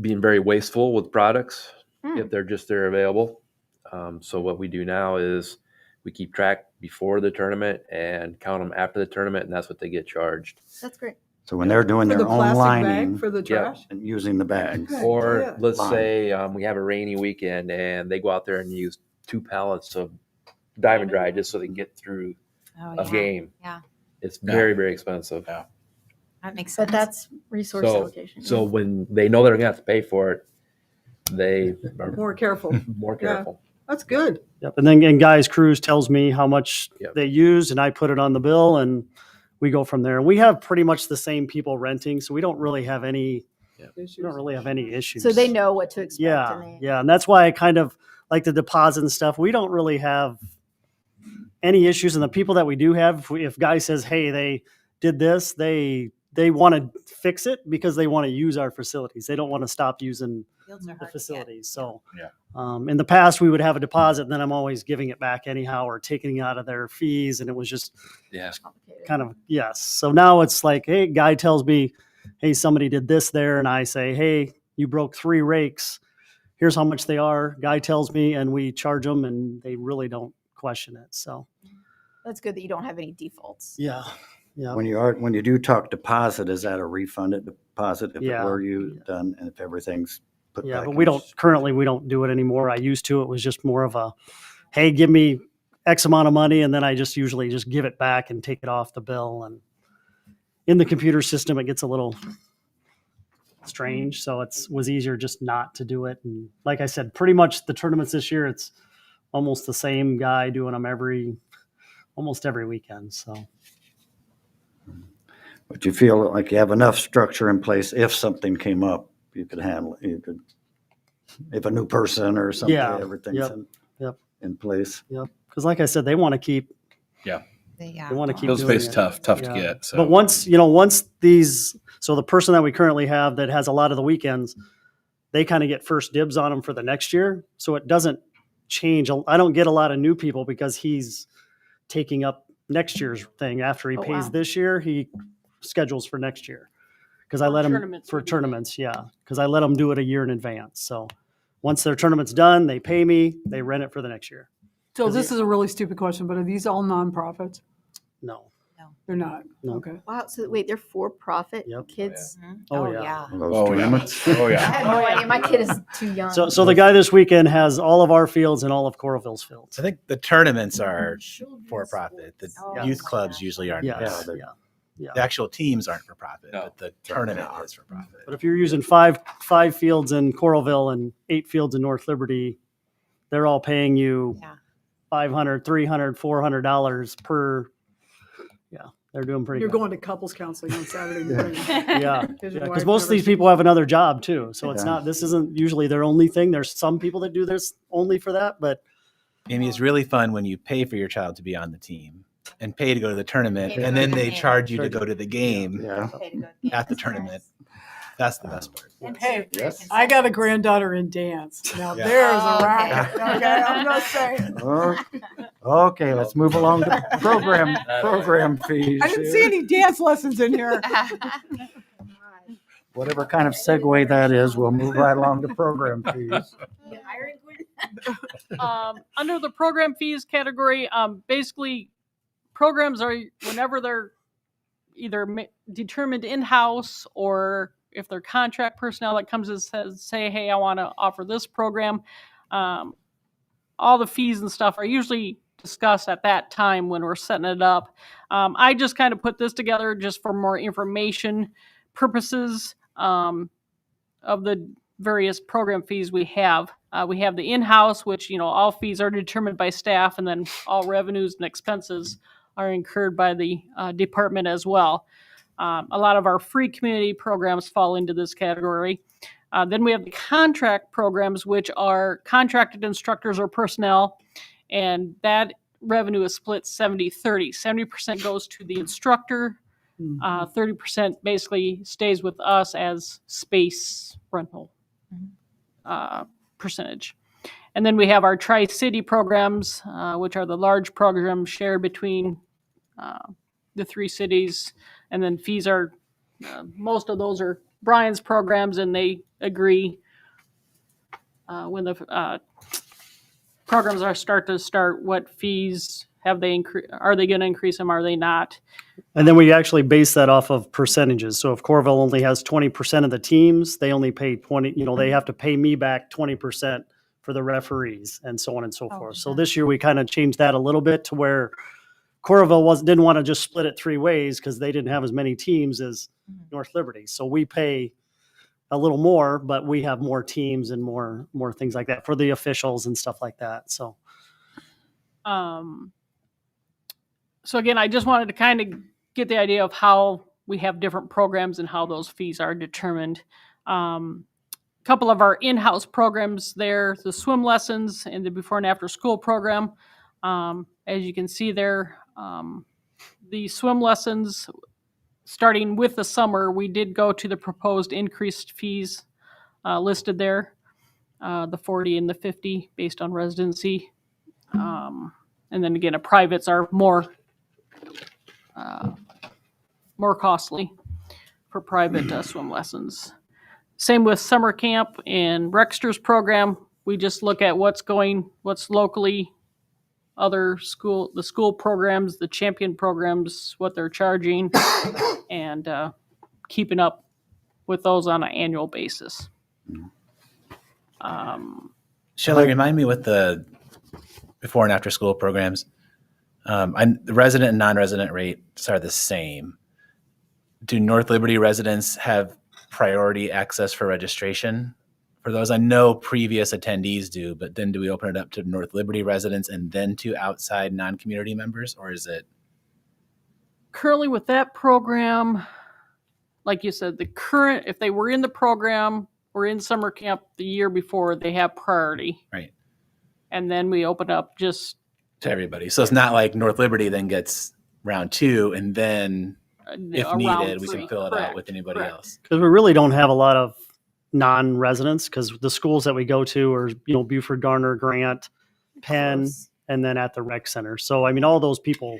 being very wasteful with products if they're just there available. So what we do now is we keep track before the tournament and count them after the tournament, and that's what they get charged. That's great. so when they're doing For their the own plastic lining bag for the Yeah. trash? and using the bags. Okay. Or Yeah. let's Line. say we have a rainy weekend and they go out there and use 2 pallets of diamond dry just so they can get through Oh, a yeah. game. Yeah. It's very, very expensive. Yeah. That makes sense. But that's resource allocation. So when they know they're going to have to pay for it, they are More careful. more Yeah. careful. That's good. yep. And then Guys Cruise tells me how much Yep. they use, and I put it on the bill, and we go from there. And we have pretty much the same people renting, so we don't really have any issues. So they know what to expect. Yeah, and they, yeah, and that's why I kind of like the deposit and stuff. We don't really have any issues, and the people that we do have, if guy says, "Hey, they did this," they want to fix it because they want to use our facilities. They don't want to stop using Fields are the hard to get. facilities. So, Yeah. in the past, we would have a deposit, and then I'm always giving it back anyhow or taking it out of their fees, and it was just Yeah. complicated. kind of yes. So now it's like, hey, guy tells me, hey, somebody did this there, and I say, hey, you broke 3 rakes. Here's how much they are. Guy tells me, and we charge them, and they really don't question it. So That's good that you don't have any defaults. yeah. When you do talk deposit, is that a refunded deposit if Yeah. it were done and if everything's put Yeah, back? but we don't do it anymore. I used to. It was just more of a, hey, give me X amount of money, and then I just usually just give it back and take it off the bill. And in the computer system, it gets a little strange, so was easier just not to do it. And like I said, pretty much the tournaments this year, it's almost the same guy doing them almost every weekend. So But you feel like you have enough structure in place if something came up, you could handle it. You could, if a new person or something, Yeah. everything's Yep. in, Yep. in place. because like I said, they want to keep Yeah. they want to keep Field doing space it. tough to Yeah. get. So But once these, so the person that we currently have that has a lot of the weekends, they kind of get first dibs on them for the next year. So it doesn't change. I don't get a lot of new people because he's taking up next year's thing. After he Oh, pays wow. this year, he schedules for next year. Because I For let him tournaments, for we do that. tournaments, yeah. Because I let them do it a year in advance. So once their tournament's done, they pay me. They rent it for the next year. So this is a really stupid question, but are these all nonprofits? No. They're not. No. Okay. Wow. So wait, they're for-profit Yep. kids. Oh, yeah. Those Oh, yeah. tournaments. Oh I yeah. had no idea. My kid is too young. So the guy this weekend has all of our fields and all of Coralville's fields. I think the tournaments are for profit. The Oh, youth clubs usually aren't. Yeah, Yeah, they're- yeah. The actual teams aren't for profit, No. but the tournament is for profit. But if you're using five fields in Coralville and 8 fields in North Liberty, they're all paying you Yeah. $500, $300, $400 per. Yeah, they're doing pretty You're good. going to couples counseling on Saturday morning. Yeah, Because your because wife most of never these people have another job too. So it's Yeah. not. This isn't usually their only thing. There's some people that do this only for that, but Amy, it's really fun when you pay for your child to be on the team and pay to go to the tournament, Pay to and go then to the they game. charge you to go to the game Yeah. Pay to go to the at the games, tournament. yes. That's the best part. And Hey, so yes. I got a granddaughter in dance. Now Yeah. there's Oh, a okay. racket. Okay, I'm just saying. Okay, let's move along to program fees. I didn't see any dance lessons in here. Whatever kind of segue that is, we'll move right along to program fees. Under the program fees category, basically programs are whenever they're either determined in-house or if they're contract personnel that comes and says, say, hey, I want to offer this program. All the fees and stuff are usually discussed at that time when we're setting it up. I just kind of put this together just for more information purposes of the various program fees we have. We have the in-house, which, all fees are determined by staff, and then all revenues and expenses are incurred by the department as well. A lot of our free community programs fall into this category. Then we have the contract programs, which are contracted instructors or personnel, and that revenue is split 70-30. 70% goes to the instructor, 30% basically stays with us as space rental percentage. And then we have our Tri-City programs, which are the large programs shared between the three cities. And then fees are, most of those are Brian's programs, and they agree when the programs start, what fees are they going to increase them, are they not? And then we actually base that off of percentages. So if Corville only has 20% of the teams, they only pay 20, they have to pay me back 20% for the referees and so on and so forth. So this year we kind of changed that a little bit to where Corville didn't want to just split it three ways because they didn't have as many teams as North Liberty. So we pay a little more, but we have more teams and more things like that for the officials and stuff like that. So So again, I just wanted to kind of get the idea of how we have different programs and how those fees are determined. A couple of our in-house programs there, the swim lessons and the before and after school program. As you can see there, the swim lessons, starting with the summer, we did go to the proposed increased fees listed there, the 40 and the 50 based on residency. And then again, privates are more costly for private swim lessons. Same with summer camp and Rexter's program. We just look at what's locally, the school programs, the champion programs, what they're charging, and keeping up with those on an annual basis. Shelley, remind me what the before and after school programs. The resident and non-resident rates are the same. Do North Liberty residents have priority access for registration for those? I know previous attendees do, but then do we open it up to North Liberty residents and then to outside non-community members, or is it? Currently with that program, like you said, if they were in the program or in summer camp the year before, they have priority. Right. And then we open up just to everybody. So it's not like North Liberty then gets round two and then if needed, we can fill it out with anybody else. Because we really don't have a lot of non-residents because the schools that we go to are, Buford, Garner, Grant, Penn, and then at the rec center. So, I mean, all those people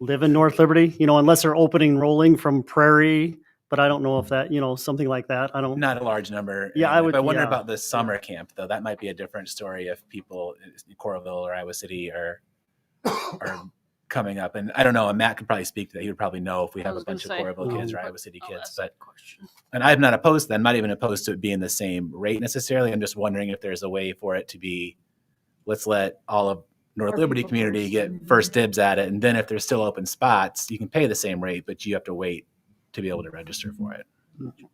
live in North Liberty, unless they're opening rolling from Prairie, but I don't know if that, something like that. Not a large number. Yeah, I would. But I wonder about the summer camp, though. That might be a different story if people in Coralville or Iowa City are coming up. And I don't know, and Matt could probably speak to that. He would probably know if we have a bunch of Coralville kids or Iowa City kids. And I'm not opposed to that. I'm not even opposed to it being the same rate necessarily. I'm just wondering if there's a way for it to be, let's let all of North Liberty community get first dibs at it. And then if there's still open spots, you can pay the same rate, but you have to wait to be able to register for it.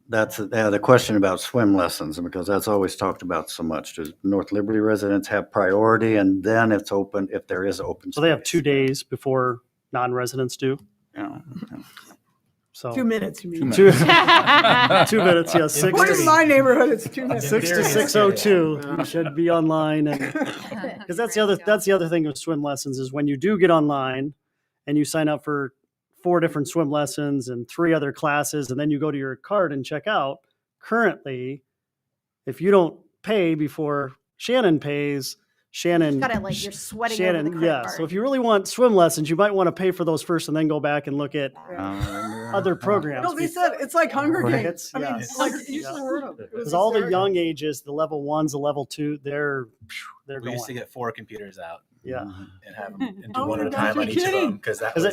That's the question about swim lessons, because that's always talked about so much. Does North Liberty residents have priority, and then it's open if there is open space? So they have 2 days before non-residents do. Yeah. So 2 minutes, you mean? 2 2 minutes, yeah, 6 According to to my neighborhood, it's 2 minutes. 6 to 6:02. You should be online, and because that's the other thing with swim lessons is when you do get online and you sign up for 4 different swim lessons and 3 other classes, and then you go to your card and check out. Currently, if you don't pay before Shannon pays, Shannon Got it, like you're sweating over the Shannon, credit yeah. card. So if you really want swim lessons, you might want to pay for those first and then go back and look at other programs. No, they said it's like Hunger Right. Games. I mean, Yeah. it's like you Yeah. should have heard of it. Because all the young ages, the level 1s, the level 2, they're We going. used to get 4 computers out Yeah. and have them and do Oh one my at a gosh, time you're on each of kidding. them because that 'Cause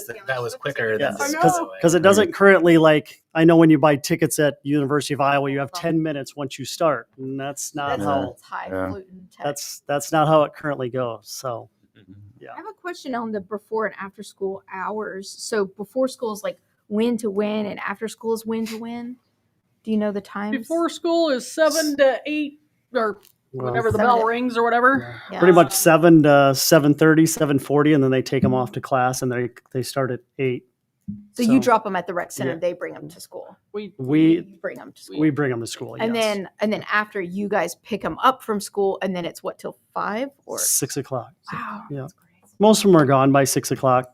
was quicker Yeah. than I just know. Because it doesn't currently, like, I know when you buy tickets at University of Iowa, you have 10 minutes once you start, and that's not That's how highfalutin tech. that's not how it currently goes. So I have a question on the before and after school hours. So before school is like when to when, and after school is when to when. Do you know the times? Before school is 7 to 8 or well, whenever the 7 bell to- rings or whatever. Yeah. pretty much 7 to 7:30, 7:40, and then they take them off to class, and they start at 8. So you drop them at the rec center, Yeah. they bring them to school. We You bring them to school. we bring them to school. and yes. then after you guys pick them up from school, and then it's what till 5 or 6:00. wow. Yeah. that's great. Most of them are gone by 6:00,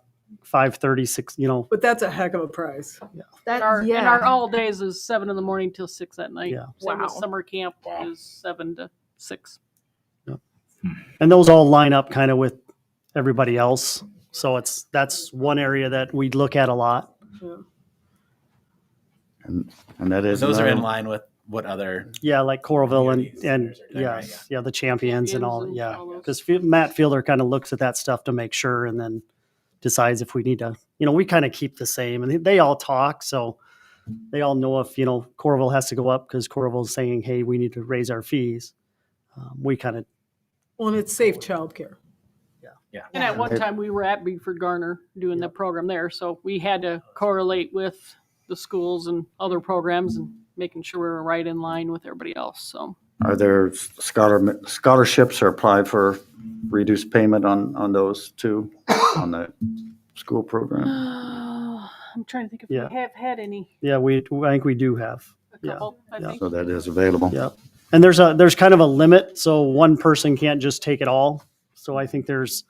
5:30, 6. You know, But that's a heck of a price. That, And our all days is 7 in the morning till 6 at night. Yeah. Same with Wow. summer camp Wow. is 7 to 6. and those all line up kind of with everybody else. So that's one area that we look at a lot. And that is. those are in another- line with what other Yeah, like Coralville and Community and centers are doing, right? yes, yeah, the champions and all. Champions and Yeah, all those. because Matt Fielder kind of looks at that stuff to make sure, and then decides if we need to. You know, we kind of keep the same, and they all talk, so they all know if Coralville has to go up because Coralville is saying, "Hey, we need to raise our fees." We kind of Well, and it's safe childcare. And at one time, we were at Beeford Garner doing the program there, so we had to correlate with the schools and other programs and making sure we were right in line with everybody else. So Are there scholarships or apply for reduced payment on those too, on the school program? I'm trying to think if Yeah. we have had any. I think we do have. A Yeah, couple, I yeah. think. So that is available. Yeah, and there's kind of a limit, so one person can't just take it all. So I think there's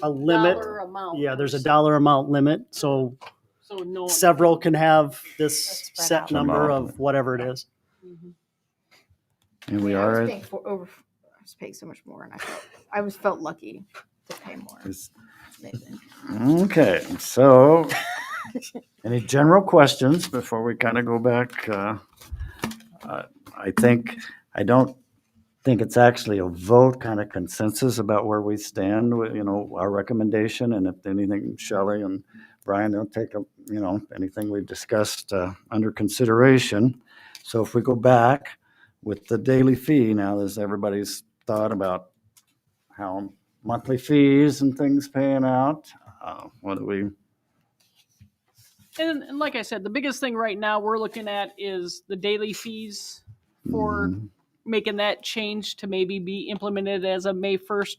a limit. dollar amount. Yeah, there's a dollar amount limit, so So no. several can have this That's spread set out. number of whatever it is. Mhm. And we I are. was paying so much more, and I felt lucky to pay more. Is- Amazing. Okay, so any general questions before we kind of go back? I don't think it's actually a vote, kind of consensus about where we stand with, our recommendation. And if anything, Shelley and Brian, they'll take, anything we've discussed under consideration. So if we go back with the daily fee, now there's everybody's thought about how monthly fees and things paying out. What do we? And like I said, the biggest thing right now we're looking at is the daily fees for making that change to maybe be implemented as of May 1st.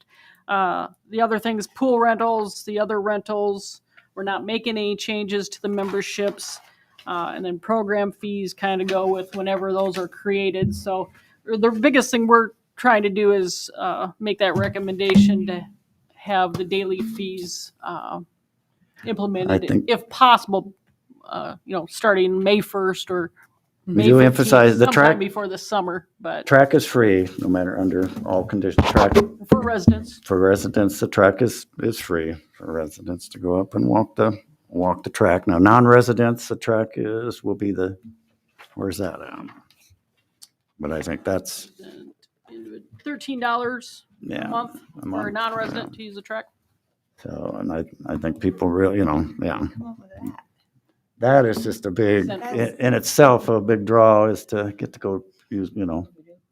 The other things, pool rentals, the other rentals, we're not making any changes to the memberships. And then program fees kind of go with whenever those are created. So the biggest thing we're trying to do is make that recommendation to have the daily fees implemented, I think- if possible, starting May 1st or We May do 15th, emphasize the sometime track. before the summer, but Track is free, no matter under all conditions. Track for residents, for residents, the track is free for residents to go up and walk the track. Now, non-residents, the track will be where's that at? But I think that's, $13 yeah. a month a for a month, non-resident to use the track. So, and I think people really, yeah. Come up with that. That is just a big, in itself, a big draw is to get to go use,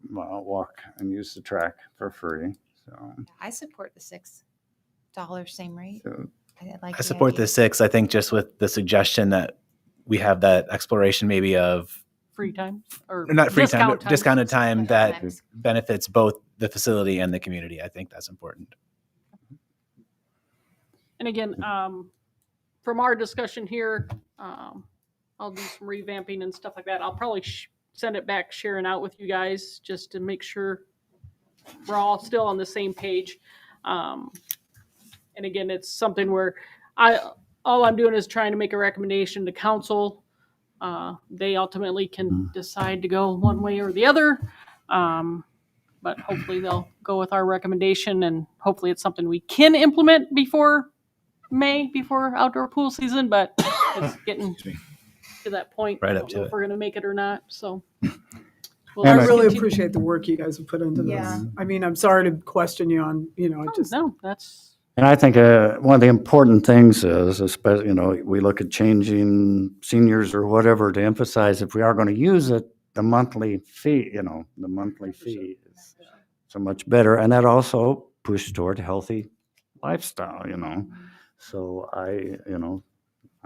walk and use the track for free. So, I support the $6 same rate. so like I support the 6. I think just with the suggestion that we have that exploration maybe of Free time or not free time, discount but discounted time that Times. benefits both the facility and the community. I think that's important. And again, from our discussion here, I'll do some revamping and stuff like that. I'll probably send it back, sharing out with you guys just to make sure we're all still on the same page. And again, it's something where all I'm doing is trying to make a recommendation to council. They ultimately can decide to go one way or the other. But hopefully they'll go with our recommendation, and hopefully it's something we can implement before May, before outdoor pool season, but it's getting to that point. Right I up don't to know it. if we're going to make it or not. So And I I- really continue- appreciate the work you guys have put into this. Yeah. I mean, I'm sorry to question you on, Oh, just. no, that's And I think one of the important things is, especially, we look at changing seniors or whatever to emphasize if we are going to use it, the monthly fee, the monthly fee is so much better. And that also pushes toward healthy lifestyle, So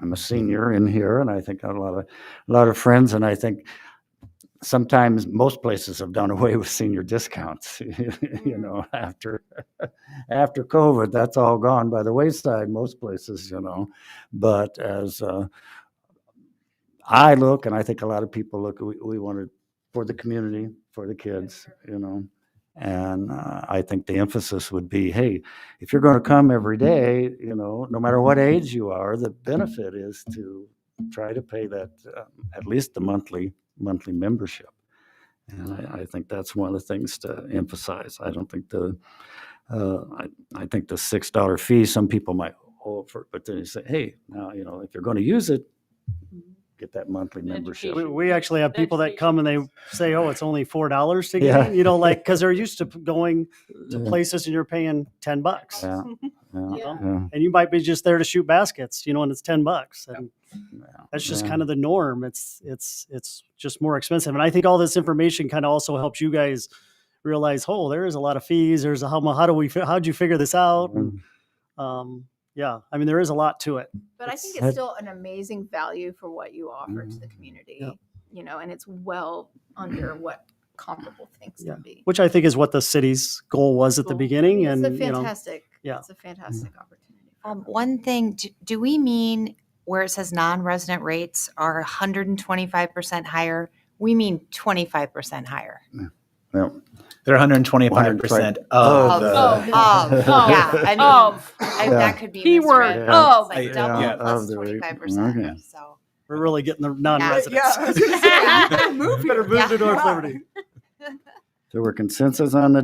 I'm a senior in here, and I think I have a lot of friends, and I think sometimes most places have done away with senior discounts, after COVID, that's all gone by the wayside, most places, But as I look, and I think a lot of people look, we want it for the community, for the kids, And I think the emphasis would be, hey, if you're going to come every day, no matter what age you are, the benefit is to try to pay that at least the monthly membership. And I think that's one of the things to emphasize. I don't think I think the $6 fee, some people might offer, but then you say, hey, now, if you're going to use it, get that monthly membership. Education. We actually have people that come and they say, "Oh, it's only $4 to get Yeah. in," because they're used to going to places and you're paying $10. Yeah, yeah, Yeah. yeah. And you might be just there to shoot baskets, and it's $10, and that's just Yeah. kind of the norm. It's just more expensive, and I think all this information kind of also helps you guys realize, oh, there is a lot of fees. There's how'd you figure this out? And, yeah, I mean, there is a lot to it. But I think It's- it's still an amazing value for what you offer to the community, Yeah. and it's well under what comparable things Yeah. can be. Which I think is what the city's goal was at the Goal. beginning, It's and a fantastic, yeah. it's a fantastic opportunity. One thing, do we mean where it says non-resident rates are 125% higher? We mean 25% higher. Well, They're 125% Of of the- the. Yeah, I mean, Of. that could be Keyword, misread. Yeah. It's like Yeah. double Yeah. plus Of the rate. 25%. Okay. So we're really getting the non-residents. Yeah, I was gonna say, you better move Better here. move to North Yeah. Liberty. So we're consensus on the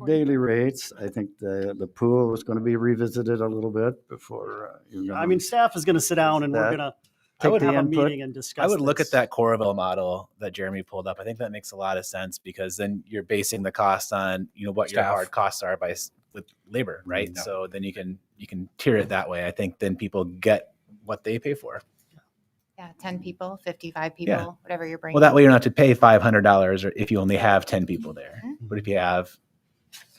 daily rates. I think the pool is going to be revisited a little bit before. I mean, staff is going to sit down and we're That- going to Take the have a input. meeting and discuss. I would look this. at that Corville model that Jeremy pulled up. I think that makes a lot of sense because then you're basing the cost on what your Staff. hard costs are with labor, right? Yeah. So then you can tier it that way. I think then people get what they pay for. yeah, 10 people, 55 people, Yeah. whatever you're bringing. Well, that way you don't have to pay $500 or if you only have 10 people there. But if you have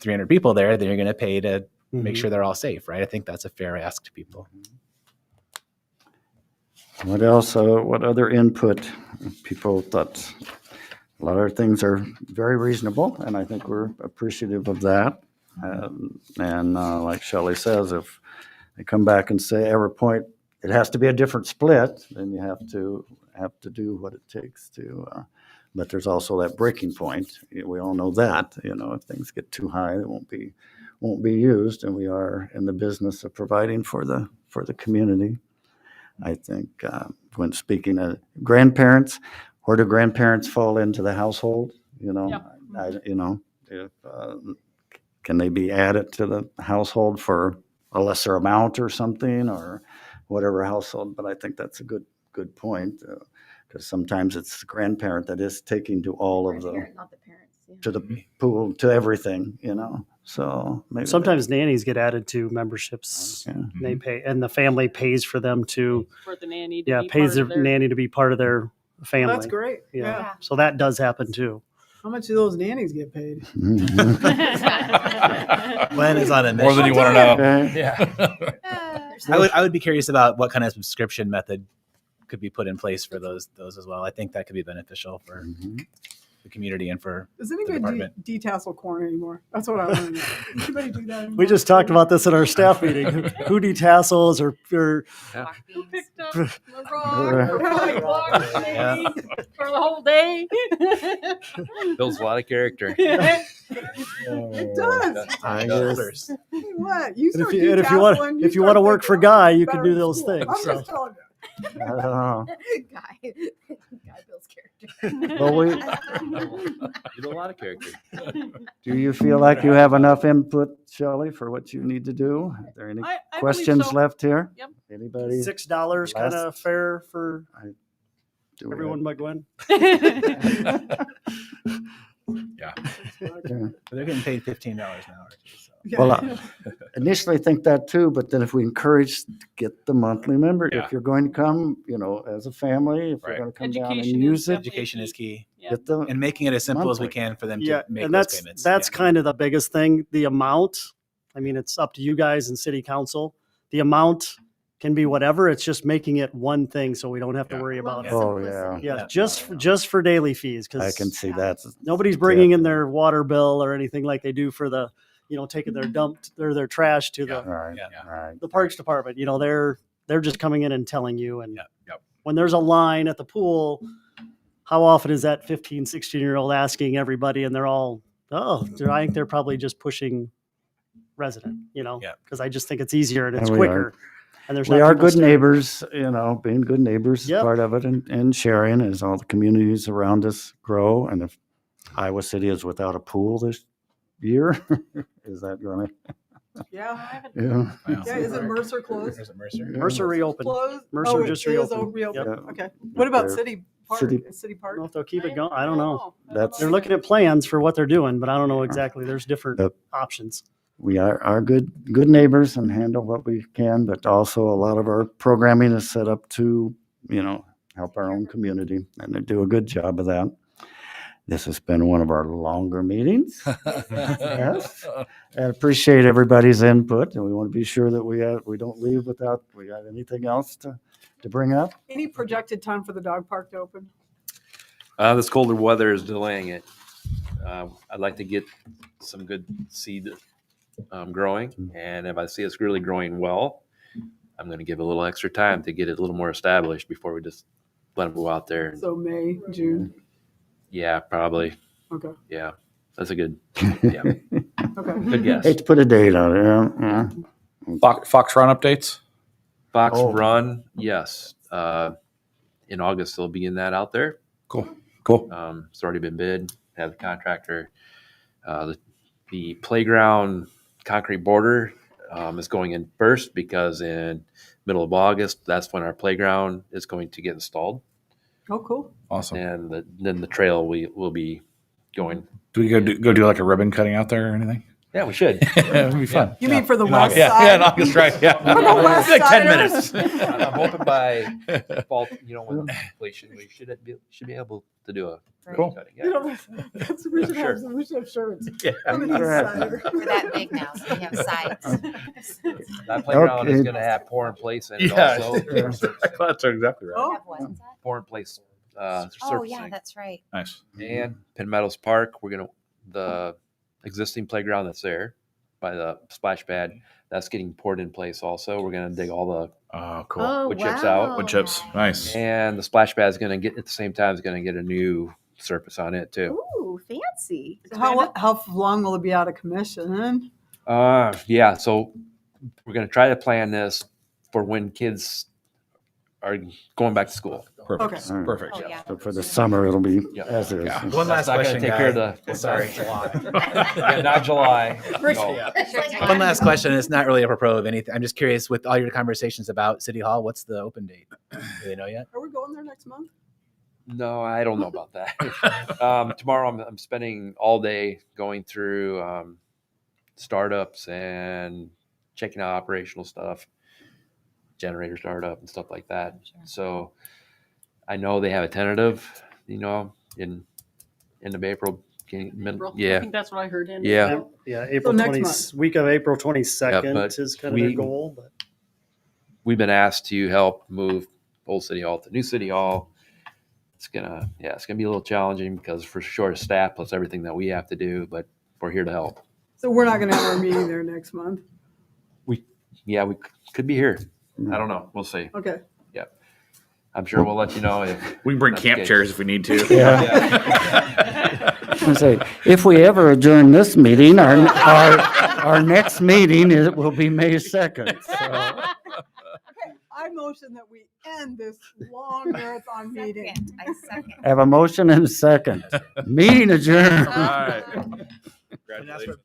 300 people there, then you're going to pay to make Mhm. sure they're all safe, right? I think that's a fair ask to people. What else? What other input? People thought a lot of things are very reasonable, and I think we're appreciative of that. And like Shelley says, if they come back and say every point it has to be a different split, then you have to do what it takes to. But there's also that breaking point. We all know that. If things get too high, it won't be used, and we are in the business of providing for the community. I think when speaking of grandparents, where do grandparents fall into the household? If, can they be added to the household for a lesser amount or something, or whatever household? But I think that's a good point because sometimes it's the grandparent that is taking to all of the Parent, not the parents. Yeah. to the pool to everything. So maybe Sometimes nannies get added to memberships. Yeah. And they pay, and the family pays for them to. for the nanny to Yeah, be pays part their of their nanny to be part of their family. That's great. Yeah. Yeah. So that does happen too. How much do those nannies get paid? Glenn is on a More than mission. you want to know. Okay. Yeah. I would be curious about what kind of subscription method could be put in place for those as well. I think that could be beneficial for. Mhm. the community and for Does the anybody department. detassel corn anymore? That's what I want to know. Does anybody do that anymore? We just talked about this at our staff meeting. Who detassels or Who picked up Yeah. the rock or sidewalk Yeah. for the whole day? Builds a lot of character. It does. I Yeah. guess Hey, what? You And start if you detasseling, want you if you start want to work thinking, for Guy, you better can do in those school. things. I'm So. just telling you. I don't know. Guy builds character. Well, we, You do a lot of character. do you feel like you have enough input, Shelley, for what you need to do? Are there any I believe questions so. left here? Yep. Anybody? $6 kind of Last- fair for Do we everyone but Gwen. Yeah. have- They're getting paid $15 an hour. Too, so. Yeah. Well, I initially think that too, but then if we encourage, get the monthly member, Yeah. if you're going to come, as a family, if you're Right. going to come down and Education use is it, definitely Education is key, Yeah. get the, and making it as simple as we Monthly. can for them Yeah, to make and those that's payments. that's Yeah. kind of the biggest thing. The amount. I mean, it's up to you guys and city council. The amount can be whatever. It's just making it one thing, so we don't have to Yeah. worry about it. Oh, yeah. Yeah, Yeah. just for daily fees, I can because see that. nobody's bringing in their water bill or anything like they do for the, taking their their trash to All right, Yeah. all right. the parks department. They're just coming in and telling you. And Yep, yep. when there's a line at the pool, how often is that 15, 16-year-old asking everybody, and they're all, I think they're probably just pushing resident, Yeah. because I just think it's easier and it's And we are. quicker. And there's We not are people good staring. neighbors, being good neighbors is Yep. part of it, and sharing as all the communities around us grow. And if Iowa City is without a pool this year, is that going to, Yeah. yeah. Wow. Yeah. Is it Mercer closed? There's a Mercer. Mercer reopened. Closed? Mercer it just is reopened. reopened. Yep. Okay. What about They're- City Park? City- Is City I Park? don't know if they'll keep it going. I don't know. That's- They're looking at plans for what they're doing, but I don't know exactly. There's different Yep. options. We are good neighbors and handle what we can, but also a lot of our programming is set up to, help our own community, and they do a good job of that. This has been one of our longer meetings. Yes. I appreciate everybody's input, and we want to be sure that we don't leave without, we got anything else to bring up? Any projected time for the dog park to open? This colder weather is delaying it. I'd like to get some good seed growing, and if I see it's really growing well, I'm going to give it a little extra time to get it a little more established before we just let them go out there. And, So May, June. yeah, probably. Okay. Yeah, that's a good. Yeah, Okay. good guess. Hate to put a date on it, yeah. Fox Run updates. Fox Oh. Run, yes. In August they'll be in that out there. Cool. It's already been bid. Have the contractor. The playground concrete border is going in first because in middle of August that's when our playground is going to get installed, Oh, cool. Awesome. and then the trail will be going. Do we go do like a ribbon cutting out there or anything? Yeah, we should. It'd be fun. You mean for the In west August. Yeah, side? yeah, in August, right? Yeah, For the west like 10 siders. minutes. I'm hoping by fall, with inflation, we should be able to do a ribbon Cool. cutting. You Yeah. know, that's, we should have Sure. shirts. Yeah. I'm an east sider. We're that big now, so we have sides. That playground is Okay. going to have pour in place and Yeah, also that's exactly right. Oh, Have what? What's that? pour in place Oh, surfacing. yeah, that's right. Nice. And Penn Meadows Park, the existing playground that's there by the splash pad, that's getting poured in place also. We're gonna dig all the, Oh, cool. Oh, Wood chips wow. out. Wood chips. Nice. and the splash pad is gonna get, at the same time, is gonna get a new surface on it too. Ooh, fancy. how long will it be out of commission? Yeah, so we're gonna try to plan this for when kids are going back to school. Perfect. Okay. Perfect. Oh, yeah. So for the summer, it'll be Yeah. as is. Yeah. One last That's not gonna question, take Guy. care of the. Sorry, yeah, not July. No. One last question. It's not really apropos of anything. I'm just curious, with all your conversations about City Hall, what's the open date? Do they know yet? Are we going there next month? No, I don't know about that. Tomorrow I'm spending all day going through startups and checking out operational stuff, generator startup and stuff like that. So I know they have a tentative, in end of April. April. I Yeah, think that's what I heard. In yeah. Yeah, April next 20, month. week of April 22nd but is kind of their we- goal. But We've been asked to help move Old City Hall to New City Hall. it's gonna be a little challenging because for short of staff plus everything that we have to do, but we're here to help. So we're not going to have our meeting there next month. We could be here. I don't know. We'll see. Okay. I'm sure we'll let you know if We can bring That's camp good. chairs if we need to. Yeah. I say, if we ever adjourn this meeting, our next meeting will be May 2nd. So. Okay, I motion that we end this long marathon meeting. Second, I second. Have a motion and a second. Meeting adjourned. All right. And that's what